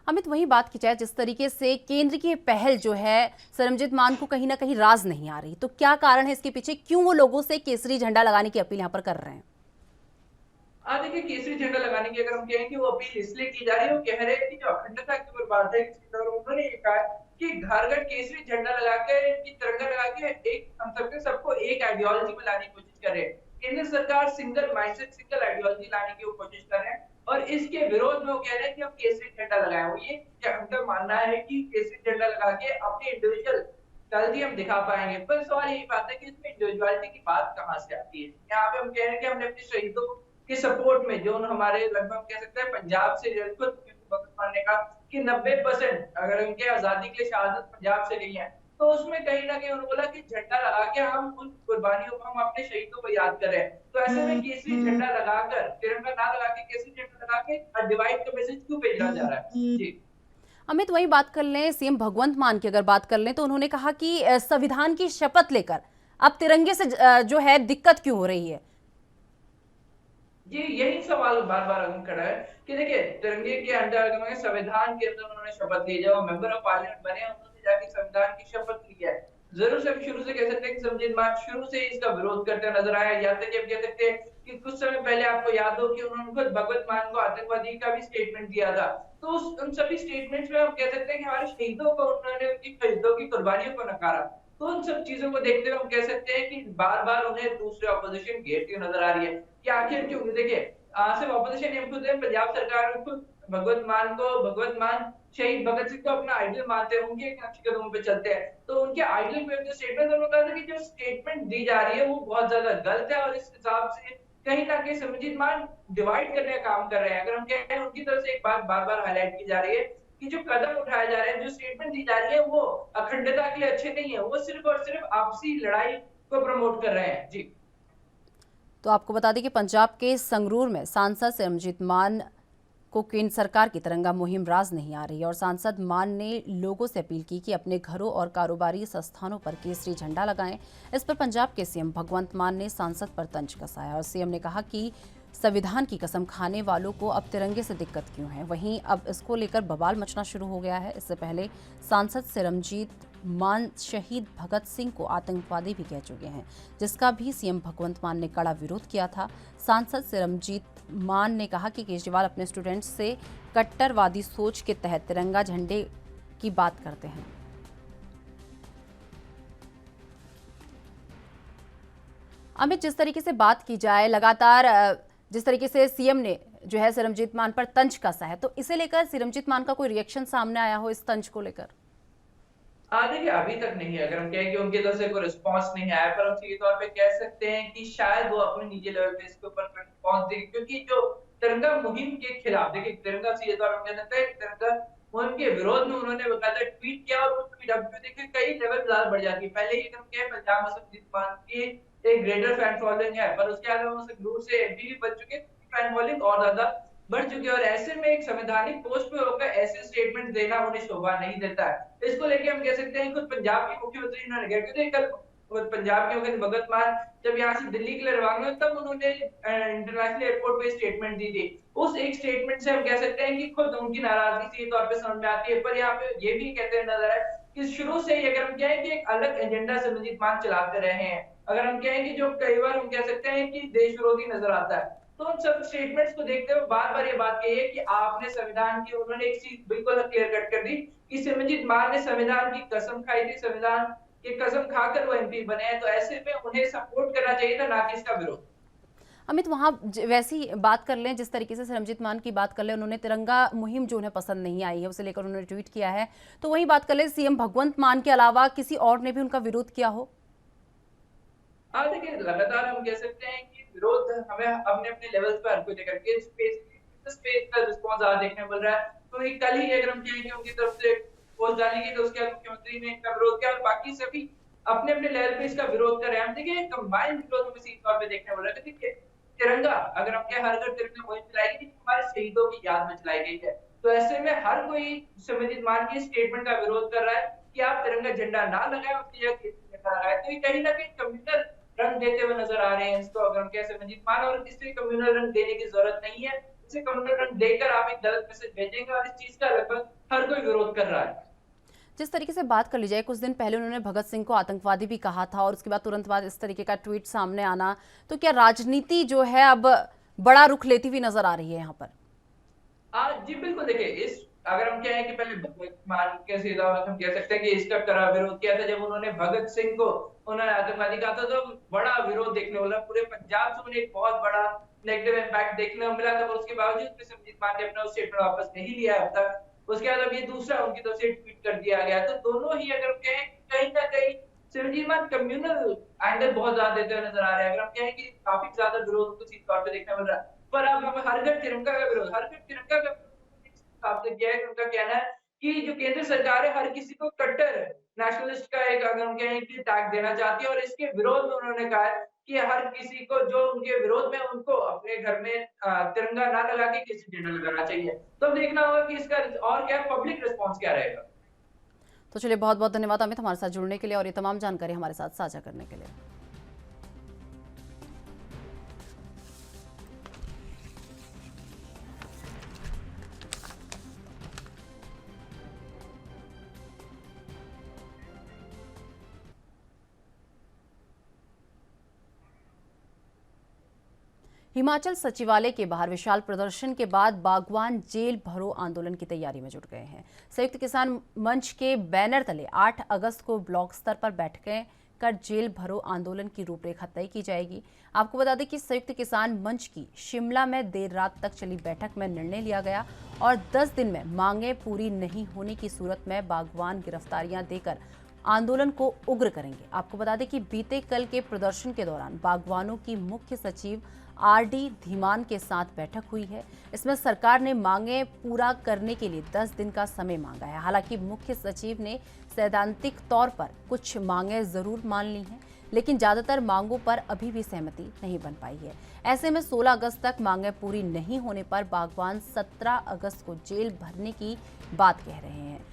अमित, वही बात की जाए, जिस तरीके से केंद्र की पहल जो है सिमरनजीत मान को कहीं ना कहीं राज नहीं आ रही, तो क्या कारण है इसके पीछे? क्यों वो लोगों से केसरी झंडा लगाने की अपील यहाँ पर कर रहे हैं? देखिए, केसरी झंडा लगाने की अगर हम कहें कि वो अपील इसलिए की जा रही है, वो कह रहे हैं कि जो अखंडता की ऊपर बात है, उन्होंने ये कहा कि घर घर केसरी झंडा लगा के, तिरंगा लगा के एक हम सबको एक आइडियोलॉजी में लाने की कोशिश कर रहे हैं। केंद्र सरकार सिंगल माइंडसेट, सिंगल आइडियोलॉजी लाने की वो कोशिश कर रहे हैं और इसके विरोध में वो कह रहे हैं कि हम केसरी झंडा लगाए। वो ये उनका मानना है कि केसरी झंडा लगा के अपनी इंडिविजुअलिटी हम दिखा पाएंगे। पर सवाल यही बात है कि इसमें इंडिविजुअलिटी की बात कहाँ से आती है? यहाँ पे हम कह रहे हैं कि हमने अपने शहीदों के सपोर्ट में, जो हमारे लगभग कह सकते हैं पंजाब से मानने का कि 90% अगर उनके आजादी के लिए शहादत पंजाब से गई है, तो उसमें कहीं न कहीं उन्होंने बोला कि झंडा लगा के हम उन कुर्बानियों को, हम अपने शहीदों को याद कर रहे हैं। तो ऐसे में केसरी झंडा लगाकर, तिरंगा ना लगा के केसरी झंडा लगा के डिवाइड का मैसेज क्यों भेजा जा रहा है? जी। अमित, वहीं बात कर लें सीएम भगवंत मान की, अगर बात कर लें तो उन्होंने कहा कि संविधान की शपथ लेकर अब तिरंगे से जो है दिक्कत क्यों हो रही है? जी, यही सवाल बार-बार खड़ा है कि देखिए, तिरंगे के अंडर अगर मैं संविधान के अंदर उन्होंने शपथ ली, जब वो मेंबर ऑफ पार्लियामेंट बने, उन्होंने जाके संविधान की शपथ ली है। ज़रूर से हम शुरू से कह सकते हैं कि सिमरजीत मान शुरू से ही इसका विरोध करते नज़र आए। यहाँ तक कि हम कह सकते हैं कि कुछ समय पहले आपको याद हो कि उन्होंने खुद भगवत मान को आतंकवादी का भी स्टेटमेंट दिया था। तो उस उन सभी स्टेटमेंट्स में हम कह सकते हैं कि हमारे शहीदों को, उन्होंने उनकी शहीदों की कुर्बानियों को नकारा। तो उन सब चीज़ों को देखते हुए हम कह सकते हैं कि बार-बार उन्हें दूसरी अपोज़िशन घेरती हुई नज़र आ रही है कि आखिर क्यों? देखिए, सिर्फ ऑपोजिशन नहीं, खुद पंजाब सरकार में खुद भगवत मान शहीद भगत सिंह को अपना आइडल मानते हैं, उनके नक्शे कदमों पे चलते हैं। तो उनके आइडल पे जो स्टेटमेंट उन्होंने कहा था कि जो स्टेटमेंट दी जा रही है वो बहुत ज़्यादा गलत है और इस हिसाब से कहीं न कहीं सिमरजीत मान डिवाइड करने का काम कर रहे हैं। अगर हम कहें, उनकी तरफ से एक बात बार-बार हाइलाइट की जा रही है कि जो कदम उठाए जा रहे हैं, जो स्टेटमेंट दी जा रही है, वो अखंडता के लिए अच्छे नहीं है। वो सिर्फ और सिर्फ आपसी लड़ाई को प्रमोट कर रहे हैं। जी। तो आपको बता दें कि पंजाब के संगरूर में सांसद सिमरजीत मान को केंद्र सरकार की तिरंगा मुहिम राज नहीं आ रही है और सांसद मान ने लोगों से अपील की कि अपने घरों और कारोबारी संस्थानों पर केसरी झंडा लगाएं। इस पर पंजाब के सीएम भगवंत मान ने सांसद पर तंज कसाया और सीएम ने कहा कि संविधान की कसम खाने वालों को अब तिरंगे से दिक्कत क्यों है। वहीं अब इसको लेकर बवाल मचना शुरू हो गया है। इससे पहले सांसद सिमरजीत मान शहीद भगत सिंह को आतंकवादी भी कह चुके हैं, जिसका भी सीएम भगवंत मान ने कड़ा विरोध किया था। सांसद सिमरजीत मान ने कहा कि केजरीवाल अपने स्टूडेंट्स से कट्टरवादी सोच के तहत तिरंगा झंडे की बात करते हैं। अमित, जिस तरीके से बात की जाए, लगातार जिस तरीके से सीएम ने जो है सिमरजीत मान पर तंज कसा है, तो इसे लेकर सिमरजीत मान का कोई रिएक्शन सामने आया हो इस तंज को लेकर? देखिए, अभी तक नहीं है। अगर हम कहें कि उनकी तरफ से कोई रिस्पॉन्स नहीं आया, पर हम सीधे तौर पे कह सकते हैं कि शायद वो अपने निजी लेवल पे इसके ऊपर रिस्पॉन्स देंगे, क्योंकि जो तिरंगा मुहिम के खिलाफ, देखिए, तिरंगा सीधे तौर पे हम कह सकते हैं तिरंगा मुहिम के विरोध में उन्होंने बकायदा ट्वीट किया और वो ट्वीट अब देखिए कई लेवल ज़्यादा बढ़ जाती है। पहले ही हम कहें, पंजाब में सिमरजीत मान की एक ग्रेटर फैन फॉलोइंग है, पर उसके अलावा वो संगरूर से एमपी भी बन चुके हैं, फैन फॉलोइंग और ज़्यादा बढ़ चुकी है और ऐसे में एक संवैधानिक पोस्ट पे होकर ऐसे स्टेटमेंट देना उन्हें शोभा नहीं देता है। इसको लेके हम कह सकते हैं खुद पंजाब के मुख्यमंत्री इन्होंने कहा, क्योंकि कल खुद पंजाब के मुख्यमंत्री भगत मान जब यहाँ से दिल्ली के लिए रवाना हुए, तब उन्होंने इंटरनेशनल एयरपोर्ट पे स्टेटमेंट दी थी। उस एक स्टेटमेंट से हम कह सकते हैं कि खुद उनकी नाराजगी सीधे तौर पे समझ में आती है। पर यहाँ पे ये भी कहते नजर आए कि शुरू से ही अगर हम कहें कि एक अलग एजेंडा सिमरजीत मान चलाते रहे हैं, अगर हम कहें कि जो कई बार हम कह सकते हैं कि देश विरोधी नजर आता है, तो उन सब स्टेटमेंट्स को देखते हुए बार-बार ये बात कही है कि आपने संविधान की, उन्होंने एक चीज बिल्कुल क्लियर कट कर दी कि सिमरजीत मान ने संविधान की कसम खाई थी, संविधान की कसम खाकर वो एमपी बने हैं, तो ऐसे में उन्हें सपोर्ट करना चाहिए था, ना कि इसका विरोध। अमित, वहाँ वैसी बात कर लें, जिस तरीके से सिमरजीत मान की बात कर लें, उन्होंने तिरंगा मुहिम जो उन्हें पसंद नहीं आई है उसे लेकर उन्होंने ट्वीट किया है, तो वही बात कर लें, सीएम भगवंत मान के अलावा किसी और ने भी उनका विरोध किया हो? देखिए, लगातार हम कह सकते हैं कि विरोध हमें अपने-अपने लेवल्स पे हर कोई लेकर के स्पेस का रिस्पॉन्स ज़्यादा देखने को मिल रहा है। तो ये कल ही अगर हम कहें कि उनकी तरफ से पोस्ट डाली गई, तो उसके बाद मुख्यमंत्री ने इसका विरोध किया और बाकी सभी अपने-अपने लेवल पे इसका विरोध कर रहे हैं। हम देखिए, कंबाइंड विरोध हमें सीधे तौर पे देखने को मिल रहा है। देखिए, तिरंगा अगर हम कहें, हर घर तिरंगा मुहिम चलाई गई, हमारे शहीदों की याद में चलाई गई है। तो ऐसे में हर कोई सिमरजीत मान के स्टेटमेंट का विरोध कर रहा है कि आप तिरंगा झंडा ना लगाएं, उसकी जगह केसरी झंडा लगाएं। तो ये कहीं न कहीं कम्युनल रंग देते हुए नजर आ रहे हैं इसको, अगर हम कहें सिमरजीत मान, और इससे कम्युनल रंग देने की जरूरत नहीं है। इसे कम्युनल रंग देकर आप एक गलत मैसेज भेजेंगे और इस चीज का लगभग हर कोई विरोध कर रहा है। जिस तरीके से बात कर ली जाए, कुछ दिन पहले उन्होंने भगत सिंह को आतंकवादी भी कहा था और उसके बाद तुरंत बाद इस तरीके का ट्वीट सामने आना, तो क्या राजनीति जो है अब बड़ा रुख लेती हुई नजर आ रही है यहाँ पर? जी बिल्कुल, देखिए, इस अगर हम कहें कि पहले भगत मान के सीधा हम कह सकते हैं कि इसका कड़ा विरोध किया था जब उन्होंने भगत सिंह को उन्होंने आतंकवादी कहा था, तो बड़ा विरोध देखने को मिला पूरे पंजाब से, उन्हें एक बहुत बड़ा नेगेटिव इम्पैक्ट देखने को मिला था। उसके बावजूद भी सिमरजीत मान ने अपना स्टेटमेंट वापस नहीं लिया अब तक। उसके बाद अब ये दूसरा उनकी तरफ से ट्वीट कर दिया गया, तो दोनों ही अगर हम कहें कहीं ना कहीं सिमरजीत मान कम्युनल एंगल बहुत ज्यादा देते हुए नजर आ रहे हैं। अगर हम कहें कि काफी ज्यादा विरोध उनको सीधे तौर पे देखने को मिल रहा है, पर अब हमें हर घर तिरंगा का विरोध, हर घर तिरंगा का हिसाब से किया है। उनका कहना है कि जो केंद्र सरकार है हर किसी को कट्टर नेशनलिस्ट का एक अगर हम कहें कि टैग देना चाहती है और इसके विरोध में उन्होंने कहा है कि हर किसी को जो उनके विरोध में उनको अपने घर में तिरंगा ना लगा के किसी झंडा लगाना चाहिए। तो अब देखना होगा कि इसका और क्या पब्लिक रिस्पॉन्स क्या रहेगा। तो चलिए, बहुत बहुत धन्यवाद अमित हमारे साथ जुड़ने के लिए और ये तमाम जानकारी हमारे साथ साझा करने के लिए। हिमाचल सचिवालय के बाहर विशाल प्रदर्शन के बाद बागवान जेल भरो आंदोलन की तैयारी में जुट गए हैं। संयुक्त किसान मंच के बैनर तले 8 अगस्त को ब्लॉक स्तर पर बैठकें कर जेल भरो आंदोलन की रूपरेखा तय की जाएगी। आपको बता दें कि संयुक्त किसान मंच की शिमला में देर रात तक चली बैठक में निर्णय लिया गया और 10 दिन में मांगें पूरी नहीं होने की सूरत में बागवान गिरफ्तारियां देकर आंदोलन को उग्र करेंगे। आपको बता दें कि बीते कल के प्रदर्शन के दौरान बागवानों की मुख्य सचिव आरडी धीमान के साथ बैठक हुई है। इसमें सरकार ने मांगें पूरा करने के लिए 10 दिन का समय मांगा है। हालांकि मुख्य सचिव ने सैद्धांतिक तौर पर कुछ मांगें जरूर मान ली हैं, लेकिन ज्यादातर मांगों पर अभी भी सहमति नहीं बन पाई है। ऐसे में 16 अगस्त तक मांगें पूरी नहीं होने पर बागवान 17 अगस्त को जेल भरने की बात कह रहे हैं।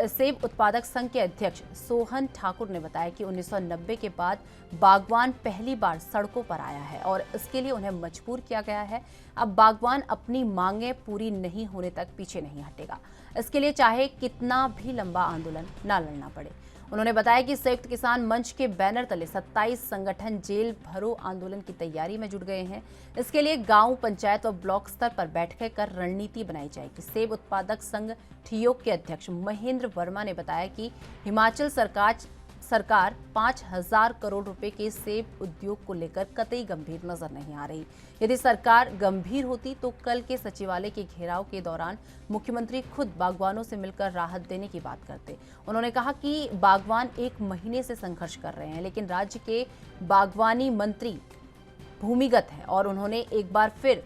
सेब उत्पादक संघ के अध्यक्ष सोहन ठाकुर ने बताया कि 1990 के बाद बागवान पहली बार सड़कों पर आया है और इसके लिए उन्हें मजबूर किया गया है। अब बागवान अपनी मांगें पूरी नहीं होने तक पीछे नहीं हटेगा। इसके लिए चाहे कितना भी लंबा आंदोलन ना लड़ना पड़े। उन्होंने बताया कि संयुक्त किसान मंच के बैनर तले 27 संगठन जेल भरो आंदोलन की तैयारी में जुट गए हैं। इसके लिए गांव, पंचायत और ब्लॉक स्तर पर बैठकें कर रणनीति बनाई जाएगी। सेब उत्पादक संघ ठियोग के अध्यक्ष महेंद्र वर्मा ने बताया कि हिमाचल सरकार 5,000 करोड़ रुपए के सेब उद्योग को लेकर कतई गंभीर नजर नहीं आ रही। यदि सरकार गंभीर होती तो कल के सचिवालय के घेराव के दौरान मुख्यमंत्री खुद बागवानों से मिलकर राहत देने की बात करते। उन्होंने कहा कि बागवान 1 महीने से संघर्ष कर रहे हैं, लेकिन राज्य के बागवानी मंत्री भूमिगत है और उन्होंने एक बार फिर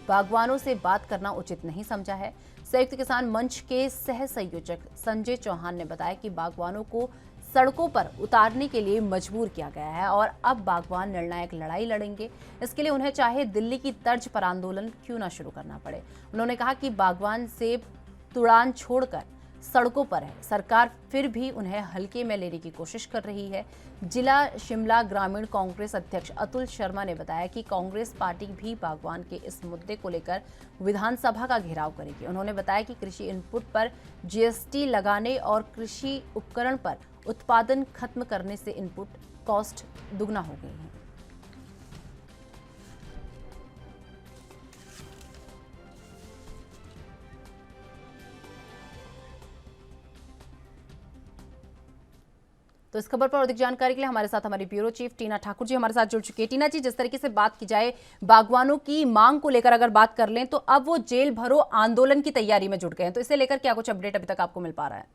बागवानों से बात करना उचित नहीं समझा है। संयुक्त किसान मंच के सह संयोजक संजय चौहान ने बताया कि बागवानों को सड़कों पर उतारने के लिए मजबूर किया गया है और अब बागवान निर्णायक लड़ाई लड़ेंगे। इसके लिए उन्हें चाहे दिल्ली की तर्ज पर आंदोलन क्यों ना शुरू करना पड़े। उन्होंने कहा कि बागवान सेब तुड़ान छोड़कर सड़कों पर है, सरकार फिर भी उन्हें हल्के में लेने की कोशिश कर रही है। जिला शिमला ग्रामीण कांग्रेस अध्यक्ष अतुल शर्मा ने बताया कि कांग्रेस पार्टी भी बागवान के इस मुद्दे को लेकर विधानसभा का घेराव करेगी। उन्होंने बताया कि कृषि इनपुट पर जीएसटी लगाने और कृषि उपकरण पर उत्पादन खत्म करने से इनपुट कॉस्ट दुगना हो गई है। तो इस खबर पर अधिक जानकारी के लिए हमारे साथ हमारी ब्यूरो चीफ टीना ठाकुर जी हमारे साथ जुड़ चुकी है। टीना जी, जिस तरीके से बात की जाए बागवानों की मांग को लेकर अगर बात कर लें तो अब वो जेल भरो आंदोलन की तैयारी में जुट गए हैं, तो इसे लेकर क्या कुछ अपडेट अभी तक आपको मिल पा रहा है?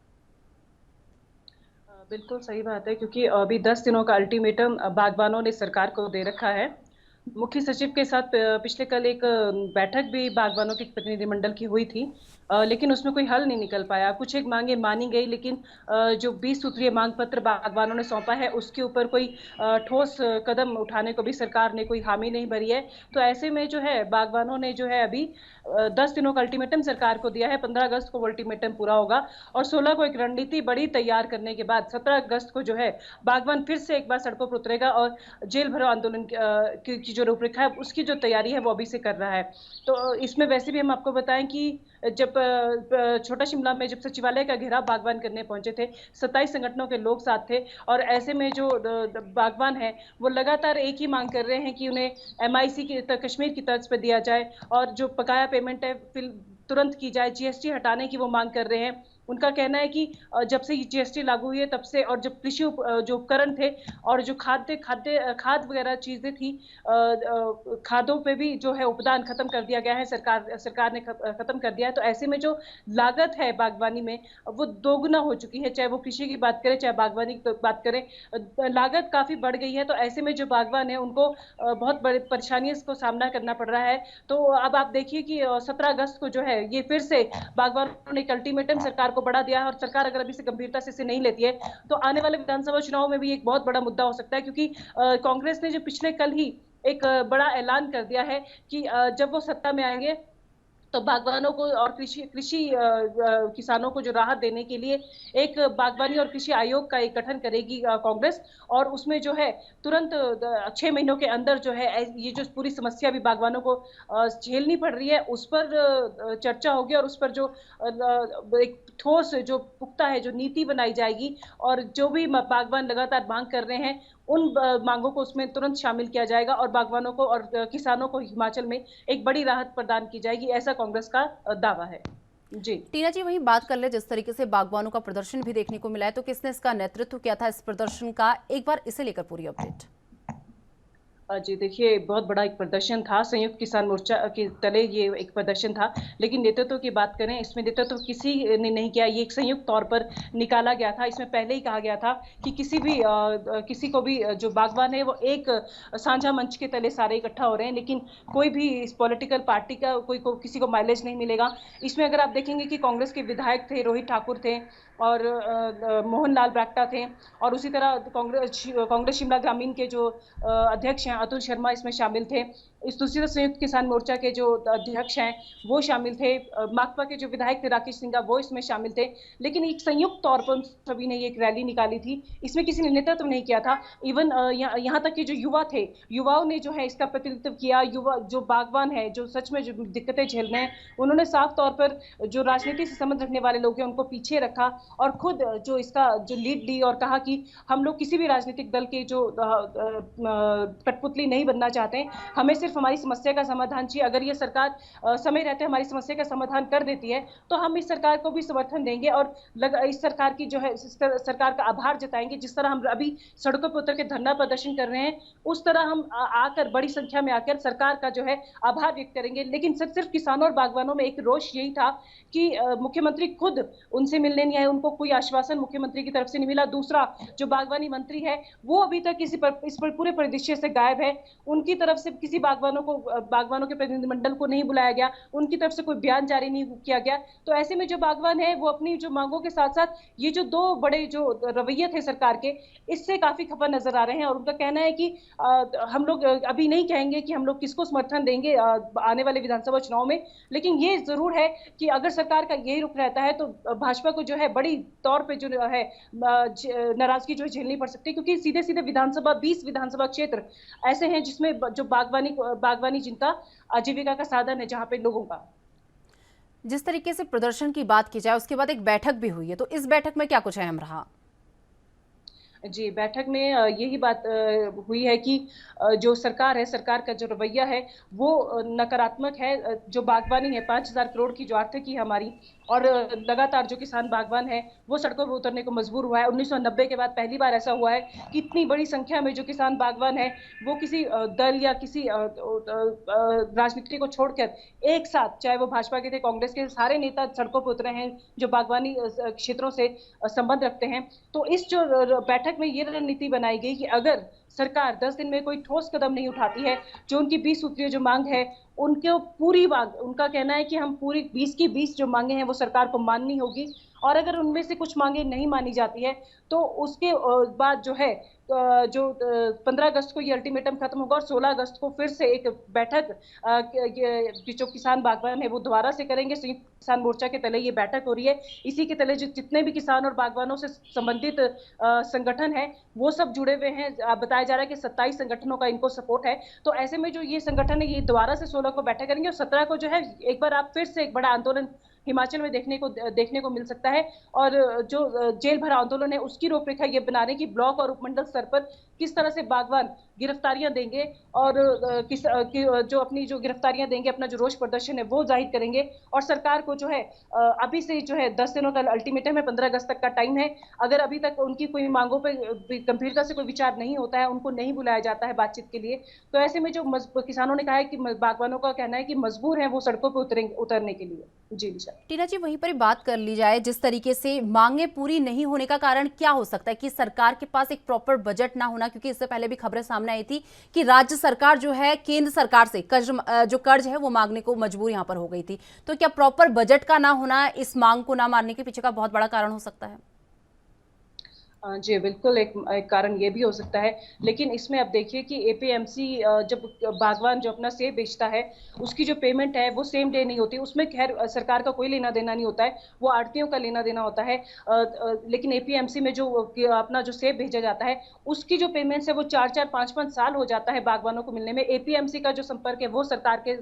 बिल्कुल सही बात है, क्योंकि अभी 10 दिनों का अल्टीमेटम बागवानों ने सरकार को दे रखा है। मुख्य सचिव के साथ पिछले कल एक बैठक भी बागवानों के प्रतिनिधिमंडल की हुई थी, लेकिन उसमें कोई हल नहीं निकल पाया। कुछ एक मांगे मानी गई, लेकिन जो 20 सूत्रीय मांग पत्र बागवानों ने सौंपा है उसके ऊपर कोई ठोस कदम उठाने को भी सरकार ने कोई हामी नहीं भरी है। तो ऐसे में जो है बागवानों ने जो है अभी 10 दिनों का अल्टीमेटम सरकार को दिया है। 15 अगस्त को वो अल्टीमेटम पूरा होगा और 16 को एक रणनीति बड़ी तैयार करने के बाद 17 अगस्त को जो है बागवान फिर से एक बार सड़कों पर उतरेगा और जेल भरो आंदोलन की जो रूपरेखा है उसकी जो तैयारी है वो अभी से कर रहा है। तो इसमें वैसे भी हम आपको बताएं कि जब छोटा शिमला में जब सचिवालय का घेराव बागवान करने पहुंचे थे, 27 संगठनों के लोग साथ थे और ऐसे में जो बागवान है वो लगातार एक ही मांग कर रहे हैं कि उन्हें MIC की कश्मीर की तर्ज पर दिया जाए और जो बकाया पेमेंट है फिर तुरंत की जाए। GST हटाने की वो मांग कर रहे हैं। उनका कहना है कि जब से ये जीएसटी लागू हुई है तब से, और जब कृषि जो उपकरण थे और जो खाद वगैरह चीजें थी, खादों पे भी जो है उपदान खत्म कर दिया गया है, सरकार ने खत्म कर दिया है। तो ऐसे में जो लागत है बागवानी में वो दोगुना हो चुकी है, चाहे वो कृषि की बात करें चाहे बागवानी की बात करें, लागत काफी बढ़ गई है। तो ऐसे में जो बागवान है उनको बहुत बड़ी परेशानियों को सामना करना पड़ रहा है। तो अब आप देखिए कि 17 अगस्त को जो है ये फिर से बागवानों ने एक अल्टीमेटम सरकार को बढ़ा दिया है, और सरकार अगर अभी से गंभीरता से इसे नहीं लेती है तो आने वाले विधानसभा चुनाव में भी एक बहुत बड़ा मुद्दा हो सकता है, क्योंकि कांग्रेस ने जो पिछले कल ही एक बड़ा ऐलान कर दिया है कि जब वो सत्ता में आएंगे तो बागवानों को और कृषि किसानों को जो राहत देने के लिए एक बागवानी और कृषि आयोग का एक गठन करेगी कांग्रेस, और उसमें जो है तुरंत 6 महीनों के अंदर जो है ये जो पूरी समस्या भी बागवानों को झेलनी पड़ रही है उस पर चर्चा होगी, और उस पर जो एक ठोस जो पुख्ता है जो नीति बनाई जाएगी, और जो भी बागवान लगातार मांग कर रहे हैं उन मांगों को उसमें तुरंत शामिल किया जाएगा, और बागवानों को और किसानों को हिमाचल में एक बड़ी राहत प्रदान की जाएगी, ऐसा कांग्रेस का दावा है। जी टीना जी, वहीं बात कर ले, जिस तरीके से बागवानों का प्रदर्शन भी देखने को मिला है, तो किसने इसका नेतृत्व किया था इस प्रदर्शन का, एक बार इसे लेकर पूरी अपडेट। जी देखिए, बहुत बड़ा एक प्रदर्शन था, संयुक्त किसान मोर्चा के तले ये एक प्रदर्शन था, लेकिन नेतृत्व की बात करें इसमें नेतृत्व किसी ने नहीं किया, ये एक संयुक्त तौर पर निकाला गया था। इसमें पहले ही कहा गया था कि किसी को भी जो बागवान है वो एक साझा मंच के तले सारे इकट्ठा हो रहे हैं, लेकिन कोई भी इस पॉलिटिकल पार्टी का किसी को माइलेज नहीं मिलेगा। इसमें अगर आप देखेंगे कि कांग्रेस के विधायक थे, रोहित ठाकुर थे और मोहन लाल ब्राक्टा थे, और उसी तरह कांग्रेस शिमला ग्रामीण के जो अध्यक्ष हैं अतुल शर्मा इसमें शामिल थे। इस दूसरी तरफ संयुक्त किसान मोर्चा के जो अध्यक्ष हैं वो शामिल थे, माकपा के जो विधायक थे राकेश सिंघा वो इसमें शामिल थे, लेकिन एक संयुक्त तौर पर सभी ने एक रैली निकाली थी। इसमें किसी ने नेतृत्व नहीं किया था, इवन यहाँ तक कि जो युवा थे, युवाओं ने जो है इसका प्रतिनिधित्व किया। युवा जो बागवान है, जो सच में जो दिक्कतें झेल रहे हैं, उन्होंने साफ तौर पर जो राजनीति से संबंध रखने वाले लोग हैं उनको पीछे रखा, और खुद जो इसका जो लीड ली और कहा कि हम लोग किसी भी राजनीतिक दल के जो कठपुतली नहीं बनना चाहते, हमें सिर्फ हमारी समस्या का समाधान चाहिए। अगर ये सरकार समय रहते हमारी समस्या का समाधान कर देती है तो हम इस सरकार को भी समर्थन देंगे, और इस सरकार की जो है सरकार का आभार जताएंगे। जिस तरह हम अभी सड़कों पर उतर के धरना प्रदर्शन कर रहे हैं, उस तरह हम आकर बड़ी संख्या में आकर सरकार का जो है आभार व्यक्त करेंगे। लेकिन सिर्फ किसानों और बागवानों में एक रोष यही था कि मुख्यमंत्री खुद उनसे मिलने नहीं आए, उनको कोई आश्वासन मुख्यमंत्री की तरफ से नहीं मिला। दूसरा, जो बागवानी मंत्री है वो अभी तक इस पर पूरे परिदृश्य से गायब है, उनकी तरफ से किसी बागवानों के प्रतिनिधिमंडल को नहीं बुलाया गया, उनकी तरफ से कोई बयान जारी नहीं किया गया। तो ऐसे में जो बागवान है वो अपनी जो मांगों के साथ साथ ये जो दो बड़े जो रवैये थे सरकार के, इससे काफी खफा नजर आ रहे हैं, और उनका कहना है कि हम लोग अभी नहीं कहेंगे कि हम लोग किसको समर्थन देंगे आने वाले विधानसभा चुनाव में, लेकिन ये जरूर है कि अगर सरकार का यही रुख रहता है तो भाजपा को जो है बड़ी तौर पे जो है नाराजगी जो झेलनी पड़ सकती है, क्योंकि सीधे सीधे 20 विधानसभा क्षेत्र ऐसे हैं जिसमें जो बागवानी जिनका आजीविका का साधन है, जहां पे लोगों का। जिस तरीके से प्रदर्शन की बात की जाए, उसके बाद एक बैठक भी हुई है, तो इस बैठक में क्या कुछ अहम रहा? जी, बैठक में यही बात हुई है कि जो सरकार है, सरकार का जो रवैया है वो नकारात्मक है। जो बागवानी है, 5,000 करोड़ की जो आर्थिकी है हमारी, और लगातार जो किसान बागवान है वो सड़कों पर उतरने को मजबूर हुआ है। 1990 के बाद पहली बार ऐसा हुआ है कि इतनी बड़ी संख्या में जो किसान बागवान है वो किसी दल या किसी राजनीति को छोड़कर एक साथ, चाहे वो भाजपा के थे, कांग्रेस के, सारे नेता सड़कों पर उतरे हैं जो बागवानी क्षेत्रों से संबंध रखते हैं। तो इस जो बैठक में ये रणनीति बनाई गई कि अगर सरकार 10 दिन में कोई ठोस कदम नहीं उठाती है, जो उनकी 20 सूत्रीय जो मांग है उनका कहना है कि हम पूरी 20 की 20 जो मांगे हैं वो सरकार को माननी होगी, और अगर उनमें से कुछ मांगे नहीं मानी जाती है तो उसके बाद जो है जो 15 अगस्त को ये अल्टीमेटम खत्म होगा, और 16 अगस्त को फिर से एक बैठक जो किसान बागवान है वो दोबारा से करेंगे। संयुक्त किसान मोर्चा के तले ये बैठक हो रही है, इसी के तले जो जितने भी किसान और बागवानों से संबंधित संगठन है वो सब जुड़े हुए हैं। बताया जा रहा है कि 27 संगठनों का इनको सपोर्ट है। तो ऐसे में जो ये संगठन है ये दोबारा से 16 को बैठक करेंगे, और 17 को जो है एक बार आप फिर से एक बड़ा आंदोलन हिमाचल में देखने को मिल सकता है। और जो जेल भर आंदोलन है उसकी रूपरेखा ये बना रहे हैं कि ब्लॉक और उपमंडल स्तर पर किस तरह से बागवान गिरफ्तारियां देंगे और जो अपनी जो गिरफ्तारियां देंगे, अपना जो रोष प्रदर्शन है वो जाहिर करेंगे। और सरकार को जो है अभी से जो है 10 दिनों का अल्टीमेटम है, 15 अगस्त तक का टाइम है। अगर अभी तक उनकी कोई मांगों पर गंभीरता से कोई विचार नहीं होता है, उनको नहीं बुलाया जाता है बातचीत के लिए, तो ऐसे में जो किसानों ने कहा है कि बागवानों का कहना है कि मजबूर है वो सड़कों पर उतरने के लिए। जी निशा। टीना जी, वहीं पर बात कर ली जाए, जिस तरीके से मांगे पूरी नहीं होने का कारण क्या हो सकता है कि सरकार के पास एक प्रॉपर बजट ना होना, क्योंकि इससे पहले भी खबरें सामने आई थी कि राज्य सरकार जो है केंद्र सरकार से कर्ज है वो मांगने को मजबूर यहां पर हो गई थी। तो क्या प्रॉपर बजट का ना होना इस मांग को ना मानने के पीछे का बहुत बड़ा कारण हो सकता है? जी बिल्कुल, एक कारण ये भी हो सकता है। लेकिन इसमें अब देखिए कि एपीएमसी जब बागवान जो अपना सेब बेचता है उसकी जो पेमेंट है वो सेम डे नहीं होती, उसमें खैर सरकार का कोई लेना देना नहीं होता है, वो आड़तियों का लेना देना होता है। लेकिन एपीएमसी में जो अपना जो सेब भेजा जाता है उसकी जो पेमेंट्स है वो 4-4, 5-5 साल हो जाता है बागवानों को मिलने में। एपीएमसी का जो संपर्क है वो सरकार के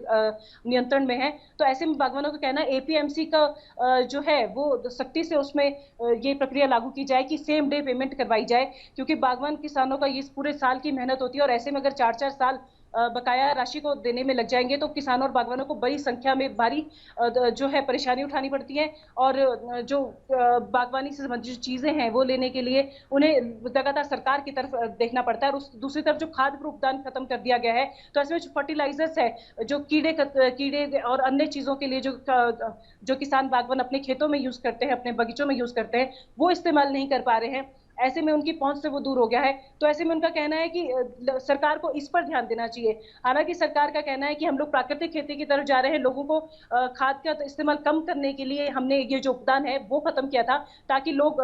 नियंत्रण में है। तो ऐसे में बागवानों का कहना है एपीएमसी का जो है वो सख्ती से उसमें ये प्रक्रिया लागू की जाए कि सेम डे पेमेंट करवाई जाए, क्योंकि बागवान किसानों का ये पूरे साल की मेहनत होती है। और ऐसे में अगर 4-4 साल बकाया राशि को देने में लग जाएंगे तो किसानों और बागवानों को बड़ी संख्या में भारी जो है परेशानी उठानी पड़ती है। और जो बागवानी से संबंधित जो चीजें हैं वो लेने के लिए उन्हें लगातार सरकार की तरफ देखना पड़ता है। और दूसरी तरफ जो खाद उपदान खत्म कर दिया गया है, तो ऐसे में जो फर्टिलाइजर्स है, जो कीड़े और अन्य चीजों के लिए जो किसान बागवान अपने खेतों में यूज करते हैं, अपने बगीचों में यूज करते हैं, वो इस्तेमाल नहीं कर पा रहे हैं। ऐसे में उनकी पहुंच से वो दूर हो गया है। तो ऐसे में उनका कहना है कि सरकार को इस पर ध्यान देना चाहिए। हालांकि सरकार का कहना है कि हम लोग प्राकृतिक खेती की तरफ जा रहे हैं, लोगों को खाद का इस्तेमाल कम करने के लिए हमने ये जो उपदान है वो खत्म किया था, ताकि लोग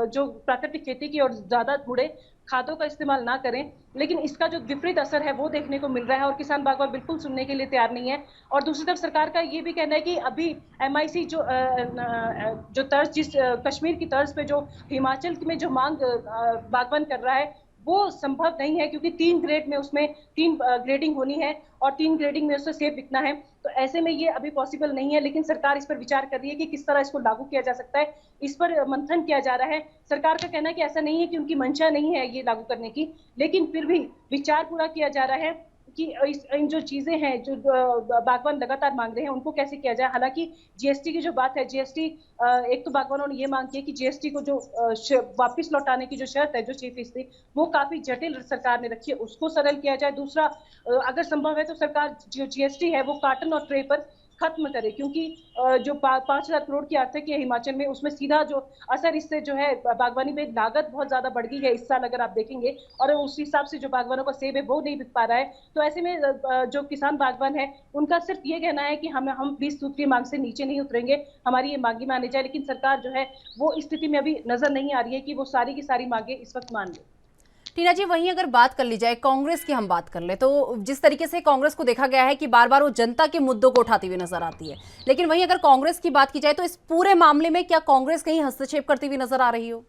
जो प्राकृतिक खेती की ओर ज्यादा मुड़े, खादों का इस्तेमाल ना करें। लेकिन इसका जो विपरीत असर है वो देखने को मिल रहा है और किसान बागवान बिल्कुल सुनने के लिए तैयार नहीं है। और दूसरी तरफ सरकार का ये भी कहना है कि अभी एमआईसी जो तर्ज जिस कश्मीर की तर्ज पे जो हिमाचल में जो मांग बागवान कर रहा है वो संभव नहीं है, क्योंकि 3 ग्रेड में उसमें 3 ग्रेडिंग होनी है और 3 ग्रेडिंग में उससे सेब बिकना है। तो ऐसे में ये अभी पॉसिबल नहीं है। लेकिन सरकार इस पर विचार कर रही है कि किस तरह इसको लागू किया जा सकता है, इस पर मंथन किया जा रहा है। सरकार का कहना है कि ऐसा नहीं है कि उनकी मंशा नहीं है ये लागू करने की, लेकिन फिर भी विचार पूरा किया जा रहा है कि इन जो चीजें हैं जो बागवान लगातार मांग रहे हैं उनको कैसे किया जाए। हालांकि जीएसटी की जो बात है, जीएसटी एक तो बागवानों ने ये मांग की है कि जीएसटी को जो वापस लौटाने की जो शर्त है जो 6% वो काफी जटिल सरकार ने रखी है, उसको सरल किया जाए। दूसरा, अगर संभव है तो सरकार जो जीएसटी है वो कार्टन और ट्रे पर खत्म करे, क्योंकि जो 5,000 करोड़ की आर्थिक है हिमाचल में, उसमें सीधा जो असर इससे जो है बागवानी में लागत बहुत ज्यादा बढ़ गई है इस साल अगर आप देखेंगे, और उस हिसाब से जो बागवानों का सेब है वो नहीं बिक पा रहा है। तो ऐसे में जो किसान बागवान है उनका सिर्फ ये कहना है कि हम 20 सूत्री मांग से नीचे नहीं उतरेंगे, हमारी ये मांगी मानी जाए। लेकिन सरकार जो है वो स्थिति में अभी नजर नहीं आ रही है कि वो सारी की सारी मांगे इस वक्त मान ले। टीना जी, वहीं अगर बात कर ली जाए कांग्रेस की, हम बात कर ले तो जिस तरीके से कांग्रेस को देखा गया है कि बार बार वो जनता के मुद्दों को उठाती हुई नजर आती है, लेकिन वहीं अगर कांग्रेस की बात की जाए तो इस पूरे मामले में क्या कांग्रेस कहीं हस्तक्षेप करती हुई नजर आ रही हो?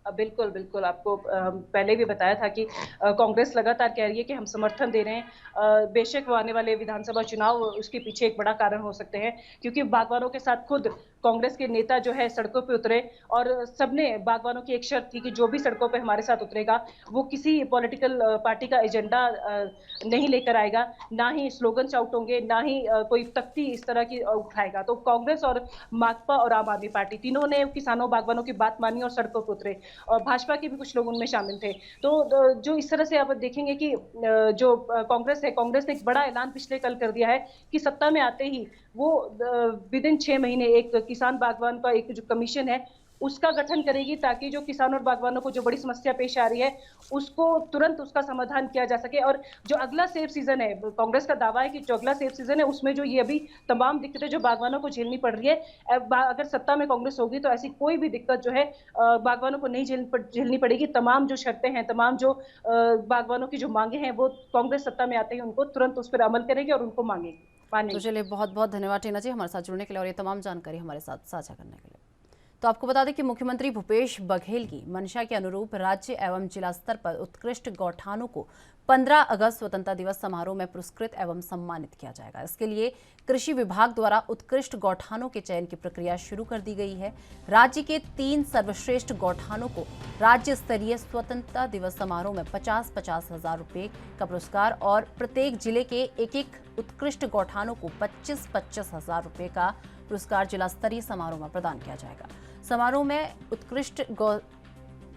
बिल्कुल बिल्कुल, आपको पहले भी बताया था कि कांग्रेस लगातार कह रही है कि हम समर्थन दे रहे हैं। बेशक वो आने वाले विधानसभा चुनाव उसके पीछे एक बड़ा कारण हो सकते हैं, क्योंकि बागवानों के साथ खुद कांग्रेस के नेता जो है सड़कों पे उतरे और सबने बागवानों की एक शर्त थी कि जो भी सड़कों पे हमारे साथ उतरेगा वो किसी पॉलिटिकल पार्टी का एजेंडा नहीं लेकर आएगा, ना ही स्लोगन आउट होंगे, ना ही कोई तख्ती इस तरह की उठाएगा। तो कांग्रेस और माकपा और आम आदमी पार्टी तीनों ने किसानों बागवानों की बात मानी और सड़कों पर उतरे, और भाजपा के भी कुछ लोग उनमें शामिल थे। तो जो इस तरह से आप देखेंगे कि जो कांग्रेस है, कांग्रेस ने एक बड़ा ऐलान पिछले कल कर दिया है कि सत्ता में आते ही वो विद इन 6 महीने एक किसान बागवान का एक जो कमीशन है उसका गठन करेगी, ताकि जो किसानों और बागवानों को जो बड़ी समस्या पेश आ रही है उसको तुरंत उसका समाधान किया जा सके। और जो अगला सेब सीजन है, कांग्रेस का दावा है कि जो अगला सेब सीजन है उसमें जो ये अभी तमाम दिक्कतें जो बागवानों को झेलनी पड़ रही है, अगर सत्ता में कांग्रेस होगी तो ऐसी कोई भी दिक्कत जो है बागवानों को नहीं झेलनी पड़ेगी। तमाम जो शर्तें हैं, तमाम जो बागवानों की जो मांगे हैं वो कांग्रेस सत्ता में आते ही उनको तुरंत उस पर अमल करेगी और उनको मांगेगी। तो चलिए, बहुत बहुत धन्यवाद टीना जी हमारे साथ जुड़ने के लिए और ये तमाम जानकारी हमारे साथ साझा करने के लिए। तो आपको बता दें कि मुख्यमंत्री भूपेश बघेल की मंशा के अनुरूप राज्य एवं जिला स्तर पर उत्कृष्ट गौठानों को 15 अगस्त स्वतंत्रता दिवस समारोह में पुरस्कृत एवं सम्मानित किया जाएगा। इसके लिए कृषि विभाग द्वारा उत्कृष्ट गौठानों के चयन की प्रक्रिया शुरू कर दी गई है। राज्य के 3 सर्वश्रेष्ठ गौठानों को राज्य स्तरीय स्वतंत्रता दिवस समारोह में 50-50 हजार रुपये का पुरस्कार और प्रत्येक जिले के एक उत्कृष्ट गौठानों को 25-25 हजार रुपये का पुरस्कार जिला स्तरीय समारोह में प्रदान किया जाएगा। समारोह में उत्कृष्ट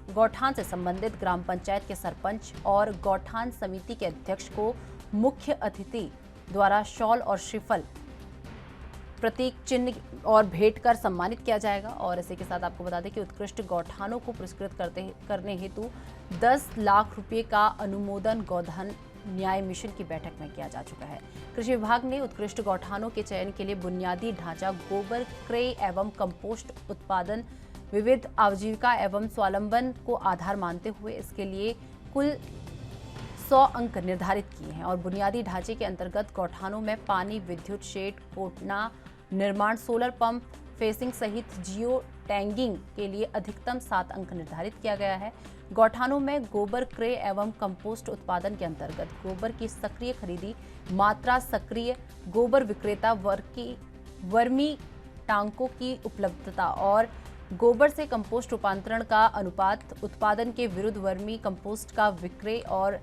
गौठान से संबंधित ग्राम पंचायत के सरपंच और गौठान समिति के अध्यक्ष को मुख्य अतिथि द्वारा शॉल और श्रीफल प्रतीक चिन्ह और भेंट कर सम्मानित किया जाएगा। और इसी के साथ आपको बता दें कि उत्कृष्ट गौठानों को पुरस्कृत करने हेतु 10 लाख रुपए का अनुमोदन गोधन न्याय मिशन की बैठक में किया जा चुका है। कृषि विभाग ने उत्कृष्ट गौठानों के चयन के लिए बुनियादी ढांचा, गोबर क्रय एवं कंपोस्ट उत्पादन, विविध आजीविका एवं स्वावलंबन को आधार मानते हुए इसके लिए कुल 100 अंक निर्धारित किए हैं। और बुनियादी ढांचे के अंतर्गत गौठानों में पानी, विद्युत शेड, कोटना निर्माण, सोलर पंप, फेसिंग सहित जियो टैगिंग के लिए अधिकतम 7 अंक निर्धारित किया गया है। गौठानों में गोबर क्रय एवं कंपोस्ट उत्पादन के अंतर्गत गोबर की सक्रिय खरीदी, मात्रा, सक्रिय गोबर विक्रेता, वर्मी टांकों की उपलब्धता और गोबर से कंपोस्ट रूपांतरण का अनुपात, उत्पादन के विरुद्ध वर्मी कंपोस्ट का विक्रय और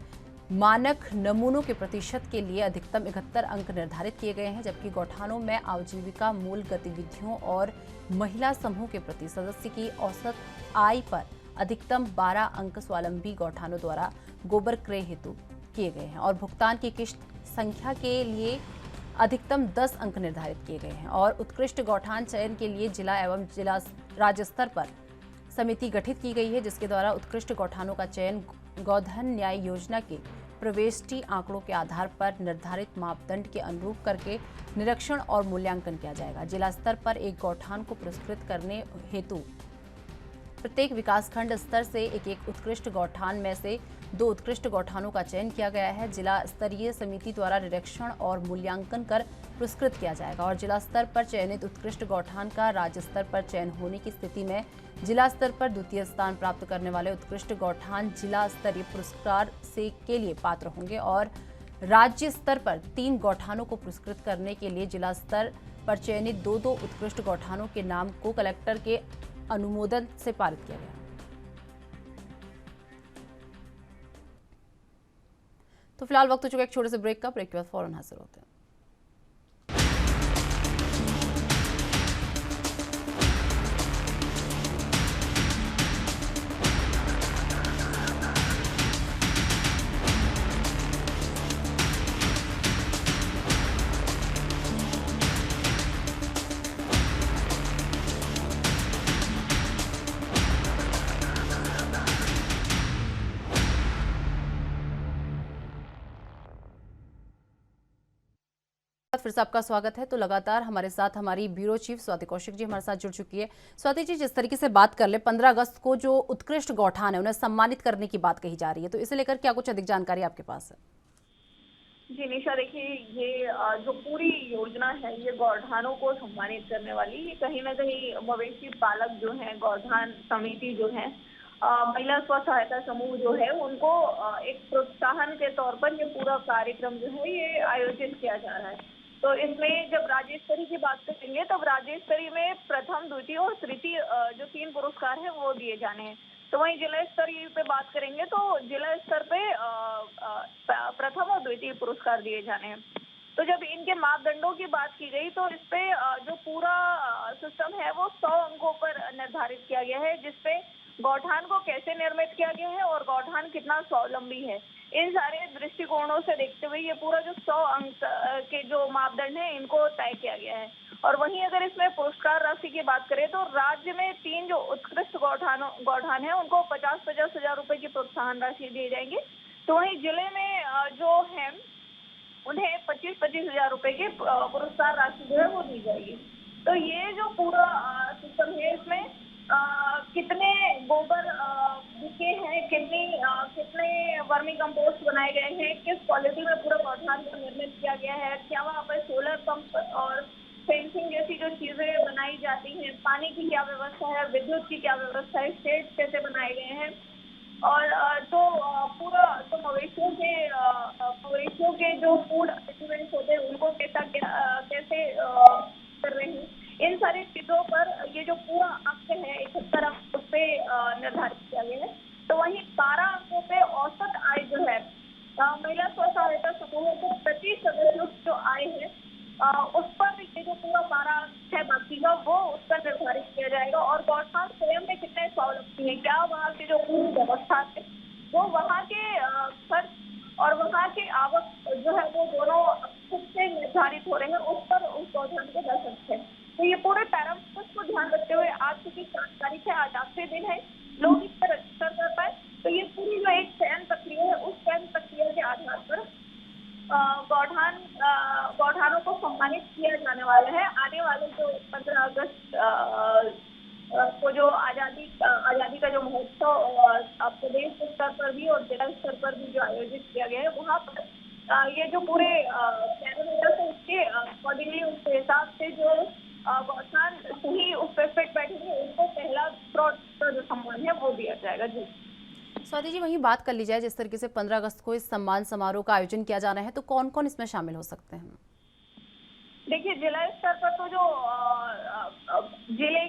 मानक नमूनों के प्रतिशत के लिए अधिकतम 71 अंक निर्धारित किए गए हैं। जबकि गौठानों में आजीविका मूल गतिविधियों और महिला समूह के प्रति सदस्य की औसत आय पर अधिकतम 12 अंक स्वावलंबी गौठानों द्वारा गोबर क्रय हेतु किए गए हैं। और भुगतान की किस्त संख्या के लिए अधिकतम 10 अंक निर्धारित किए गए हैं। और उत्कृष्ट गौठान चयन के लिए जिला एवं जिला राज्य स्तर पर समिति गठित की गई है, जिसके द्वारा उत्कृष्ट गौठानों का चयन गोधन न्याय योजना के प्रविष्टि आंकड़ों के आधार पर निर्धारित मापदंड के अनुरूप करके निरीक्षण और मूल्यांकन किया जाएगा। जिला स्तर पर एक गौठान को पुरस्कृत करने हेतु प्रत्येक विकासखंड स्तर से एक उत्कृष्ट गौठान में से 2 उत्कृष्ट गौठानों का चयन किया गया है। जिला स्तरीय समिति द्वारा निरीक्षण और मूल्यांकन कर पुरस्कृत किया जाएगा। और जिला स्तर पर चयनित उत्कृष्ट गौठान का राज्य स्तर पर चयन होने की स्थिति में जिला स्तर पर द्वितीय स्थान प्राप्त करने वाले उत्कृष्ट गौठान जिला स्तरीय पुरस्कार के लिए पात्र होंगे। और राज्य स्तर पर 3 गौठानों को पुरस्कृत करने के लिए जिला स्तर पर चयनित 2 उत्कृष्ट गौठानों के नाम को कलेक्टर के अनुमोदन से पारित किया गया। तो फिलहाल वक्त हो चुका है एक छोटे से ब्रेक का। ब्रेक के बाद फौरन हाजिर होते हैं। फिर से आपका स्वागत है। तो लगातार हमारे साथ हमारी ब्यूरो चीफ स्वाति कौशिक जी हमारे साथ जुड़ चुकी है। स्वाति जी, जिस तरीके से बात कर ले 15 अगस्त को जो उत्कृष्ट गौठान है उन्हें सम्मानित करने की बात कही जा रही है, तो इसे लेकर क्या कुछ अधिक जानकारी आपके पास है? जी निशा, देखिए ये जो पूरी योजना है ये गौठानों को सम्मानित करने वाली, ये कहीं ना कहीं मवेशी पालक जो है, गौठान समिति जो है, महिला स्व सहायता समूह जो है, उनको एक प्रोत्साहन के तौर पर ये पूरा कार्यक्रम जो है ये आयोजित किया जा रहा है। तो इसमें जब राज्य स्तरीय की बात करेंगे तब राज्य स्तरीय में प्रथम, द्वितीय और तृतीय जो 3 पुरस्कार हैं वो दिए जाने हैं। तो वहीं जिला स्तरीय पे बात करेंगे तो जिला स्तर पे प्रथम और द्वितीय पुरस्कार दिए जाने हैं। तो जब इनके मापदंडों की बात की गई तो इस पे जो पूरा सिस्टम है वो 100 अंकों पर निर्धारित किया गया है, जिसपे गौठान को कैसे निर्मित किया गया है और गौठान कितना स्वावलंबी है, इन सारे दृष्टिकोणों से देखते हुए ये पूरा जो 100 अंक के जो मापदंड है इनको तय किया गया है। और वहीं अगर इसमें पुरस्कार राशि की बात करें तो राज्य में 3 जो उत्कृष्ट गौठान है उनको 50-50 हजार रुपए की प्रोत्साहन राशि दी जाएंगी। तो वहीं जिले में जो है उन्हें 25-25 हजार रुपए की पुरस्कार राशि जो है वो दी जाएगी। तो ये जो पूरा सिस्टम है इसमें कितने गोबर बिके हैं, कितने वर्मी कंपोस्ट बनाए गए हैं, किस क्वालिटी में पूरा गौठान को निर्मित किया गया है, क्या वहाँ पर सोलर पंप और फेंसिंग जैसी जो चीजें बनाई जाती हैं, पानी की क्या व्यवस्था है, विद्युत की क्या व्यवस्था है, शेड कैसे बनाए गए हैं, और पूरा तो मवेशियों के जो फूड अरेंजमेंट्स होते हैं उनको कैसे कर रहे हैं, इन सारी चीजों पर ये जो पूरा अंक है 71 अंक उस पे निर्धारित किया गया है। तो वहीं 12 अंकों पे औसत आय जो है महिला स्व सहायता समूहों को प्रति सदस्य जो आय है उस पर ये जो पूरा 12 अंक है बाकी का वो उस पर निर्धारित किया जाएगा। और गौठान स्वयं में कितने स्वावलंबी है, क्या वहाँ की जो पूरी व्यवस्था है वो वहाँ के खर्च और वहाँ की आवक जो है वो दोनों खुद से निर्धारित हो रहे हैं, उस पर उस गौठान के दर सकते हैं। तो ये पूरे पैरामीटर्स को ध्यान रखते हुए आज की 7 तारीख है, आज आखिरी दिन है, लोग इस पर रजिस्टर कर पाए। तो ये पूरी जो एक चयन प्रक्रिया है उस चयन प्रक्रिया के आधार पर गौठानों को सम्मानित किया जाने वाला है। आने वाले जो 15 अगस्त को जो आज़ादी का जो महोत्सव प्रदेश स्तर पर भी और जिला स्तर पर भी जो आयोजित किया गया है वहाँ पर ये जो पूरे पैरामीटर्स है उसके अकॉर्डिंगली उसके हिसाब से जो गौठान सही उस पर फिट बैठेंगे उनको पहला जो सम्मान है वो दिया जाएगा। जी स्वाति जी, वहीं बात कर ली जाए जिस तरीके से 15 अगस्त को इस सम्मान समारोह का आयोजन किया जाना है, तो कौन कौन इसमें शामिल हो सकते हैं? देखिए, जिला स्तर पर तो जो जिले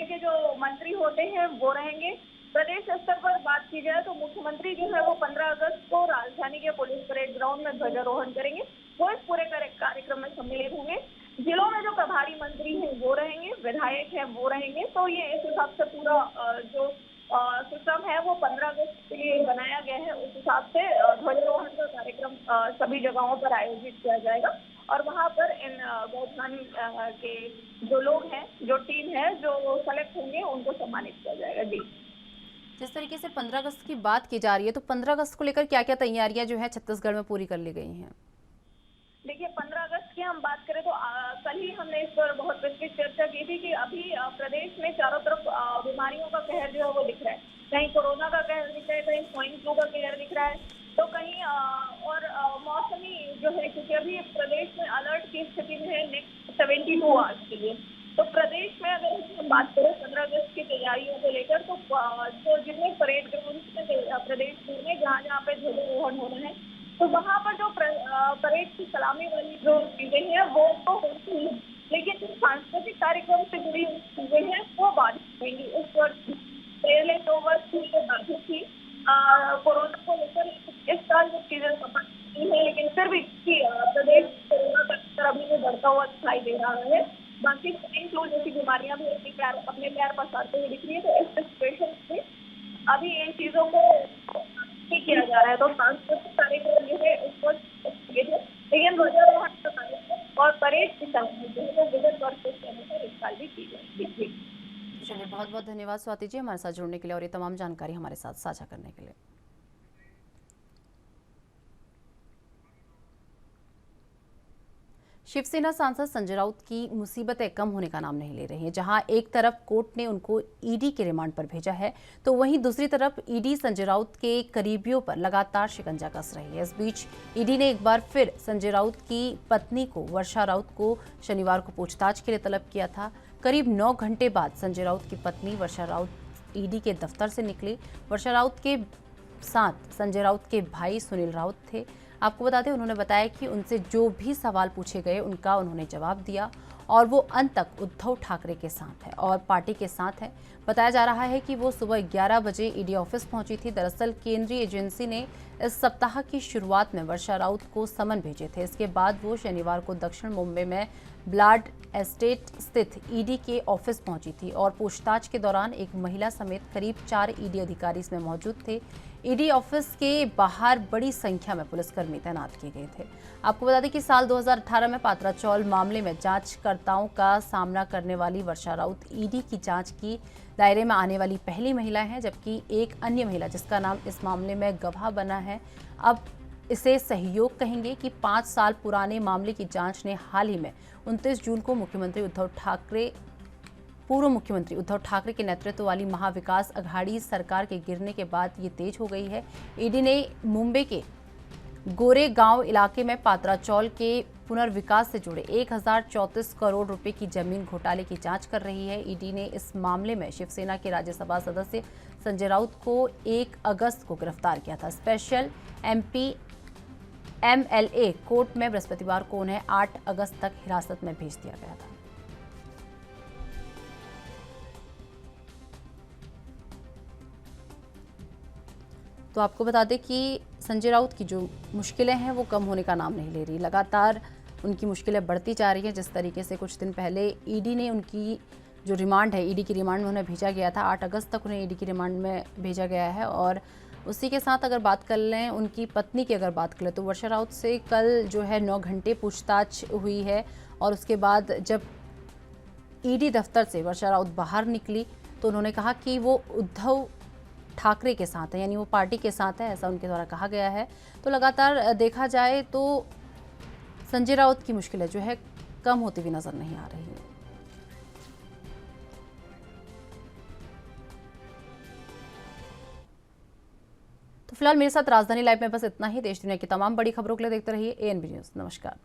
के जो मंत्री होते हैं वो रहेंगे। प्रदेश स्तर पर बात की जाए तो मुख्यमंत्री जो है वो 15 अगस्त को राजधानी के पुलिस परेड ग्राउंड में ध्वजारोहण करेंगे, वो इस पूरे कार्यक्रम में सम्मिलित होंगे। जिलों में जो प्रभारी मंत्री हैं वो रहेंगे, विधायक हैं वो रहेंगे। तो ये इस हिसाब से पूरा जो सिस्टम है वो 15 अगस्त के लिए बनाया गया है। उस हिसाब से ध्वजारोहण का कार्यक्रम सभी जगहों पर आयोजित किया जाएगा और वहाँ पर इन गौठान के जो लोग हैं, जो टीम है, जो सेलेक्ट होंगे उनको सम्मानित किया जाएगा। जी, जिस तरीके से 15 अगस्त की बात की जा रही है, तो 15 अगस्त को लेकर क्या क्या तैयारियां जो है छत्तीसगढ़ में पूरी कर ली गई हैं? देखिए, 15 अगस्त की हम बात करें तो कल ही हमने इस पर बहुत विस्तृत चर्चा की थी कि अभी प्रदेश में चारों तरफ बीमारियों का कहर जो है वो दिख रहा है। कहीं कोरोना का कहर दिख रहा है, कहीं स्वाइन फ्लू का कहर दिख रहा है, तो कहीं और मौसमी जो है, क्योंकि अभी प्रदेश में अलर्ट की स्थिति में है नेक्स्ट 72 आवर्स के लिए। तो प्रदेश में अगर हम बात करें 15 अगस्त की तैयारियों को लेकर तो जितने परेड ग्राउंड में प्रदेश में जहाँ पे ध्वजारोहण होना है तो वहाँ पर जो परेड की सलामी वाली जो चीजें हैं वो तो होती हैं, लेकिन जो सांस्कृतिक कार्यक्रम से जुड़ी चीजें हैं वो बाधित होंगी। इस वर्ष पहले 2 वर्ष की जो बाधित थी कोरोना को लेकर, इस साल जो चीजें समाप्त हुई है, लेकिन फिर भी प्रदेश कोरोना का स्तर अभी भी बढ़ता हुआ दिखाई दे रहा है। बाकी स्वाइन फ्लू जैसी बीमारियां भी अपने पैर पसारते हुए दिख रही है। तो इस सिचुएशन में अभी इन चीजों को किया जा रहा है। तो सांस्कृतिक कार्यक्रम जो है उस पर लेकिन ध्वजारोहण का कार्यक्रम और परेड की सलामी जो है वो विगत वर्ष के अनुसार इस साल भी की जाएगी। चलिए, बहुत बहुत धन्यवाद स्वाति जी हमारे साथ जुड़ने के लिए और ये तमाम जानकारी हमारे साथ साझा करने के लिए। शिवसेना सांसद संजय राउत की मुसीबतें कम होने का नाम नहीं ले रही हैं। जहां एक तरफ कोर्ट ने उनको ईडी के रिमांड पर भेजा है, तो वहीं दूसरी तरफ ईडी संजय राउत के करीबियों पर लगातार शिकंजा कस रही है। इस बीच ईडी ने एक बार फिर संजय राउत की पत्नी को वर्षा राउत को शनिवार को पूछताछ के लिए तलब किया था। करीब 9 घंटे बाद संजय राउत की पत्नी वर्षा राउत ईडी के दफ्तर से निकली। वर्षा राउत के साथ संजय राउत के भाई सुनील राउत थे। आपको बता दें, उन्होंने बताया कि उनसे जो भी सवाल पूछे गए उनका उन्होंने जवाब दिया और वो अंत तक उद्धव ठाकरे के साथ है और पार्टी के साथ है। बताया जा रहा है कि वो सुबह 11 बजे ईडी ऑफिस पहुंची थी। दरअसल केंद्रीय एजेंसी ने इस सप्ताह की शुरुआत में वर्षा राउत को समन भेजे थे। इसके बाद वो शनिवार को दक्षिण मुंबई में ब्लाड एस्टेट स्थित ईडी के ऑफिस पहुंची थी और पूछताछ के दौरान एक महिला समेत करीब 4 ईडी अधिकारी इसमें मौजूद थे। ईडी ऑफिस के बाहर बड़ी संख्या में पुलिसकर्मी तैनात किए गए थे। आपको बता दें कि साल 2018 में पात्राचौल मामले में जांचकर्ताओं का सामना करने वाली वर्षा राउत ईडी की जांच की दायरे में आने वाली पहली महिला हैं, जबकि एक अन्य महिला जिसका नाम इस मामले में गवाह बना है, अब इसे सहयोग कहेंगे कि 5 साल पुराने मामले की जांच ने हाल ही में 29 जून को पूर्व मुख्यमंत्री उद्धव ठाकरे के नेतृत्व वाली महाविकास अघाड़ी सरकार के गिरने के बाद ये तेज हो गई है। ईडी ने मुंबई के गोरेगांव इलाके में पात्राचौल के पुनर्विकास से जुड़े 1034 करोड़ रुपए की जमीन घोटाले की जांच कर रही है। ईडी ने इस मामले में शिवसेना के राज्यसभा सदस्य संजय राउत को 1 अगस्त को गिरफ्तार किया था। स्पेशल MLA कोर्ट में बृहस्पतिवार को उन्हें 8 अगस्त तक हिरासत में भेज दिया गया था। तो आपको बता दें कि संजय राउत की जो मुश्किलें हैं वो कम होने का नाम नहीं ले रही। लगातार उनकी मुश्किलें बढ़ती जा रही हैं। जिस तरीके से कुछ दिन पहले ईडी ने उनकी जो रिमांड है, ईडी की रिमांड में उन्हें भेजा गया था। 8 अगस्त तक उन्हें ईडी की रिमांड में भेजा गया है। और उसी के साथ अगर बात कर लें उनकी पत्नी की, अगर बात कर लें तो वर्षा राउत से कल जो है 9 घंटे पूछताछ हुई है। और उसके बाद जब ईडी दफ्तर से वर्षा राउत बाहर निकली तो उन्होंने कहा कि वो उद्धव ठाकरे के साथ है, यानी वो पार्टी के साथ है, ऐसा उनके द्वारा कहा गया है। तो लगातार देखा जाए तो संजय राउत की मुश्किलें जो है कम होती हुई नजर नहीं आ रही है। तो फिलहाल मेरे साथ राजधानी लाइव में बस इतना ही। देश दुनिया की तमाम बड़ी खबरों के लिए देखते रहिए ANB न्यूज़। नमस्कार।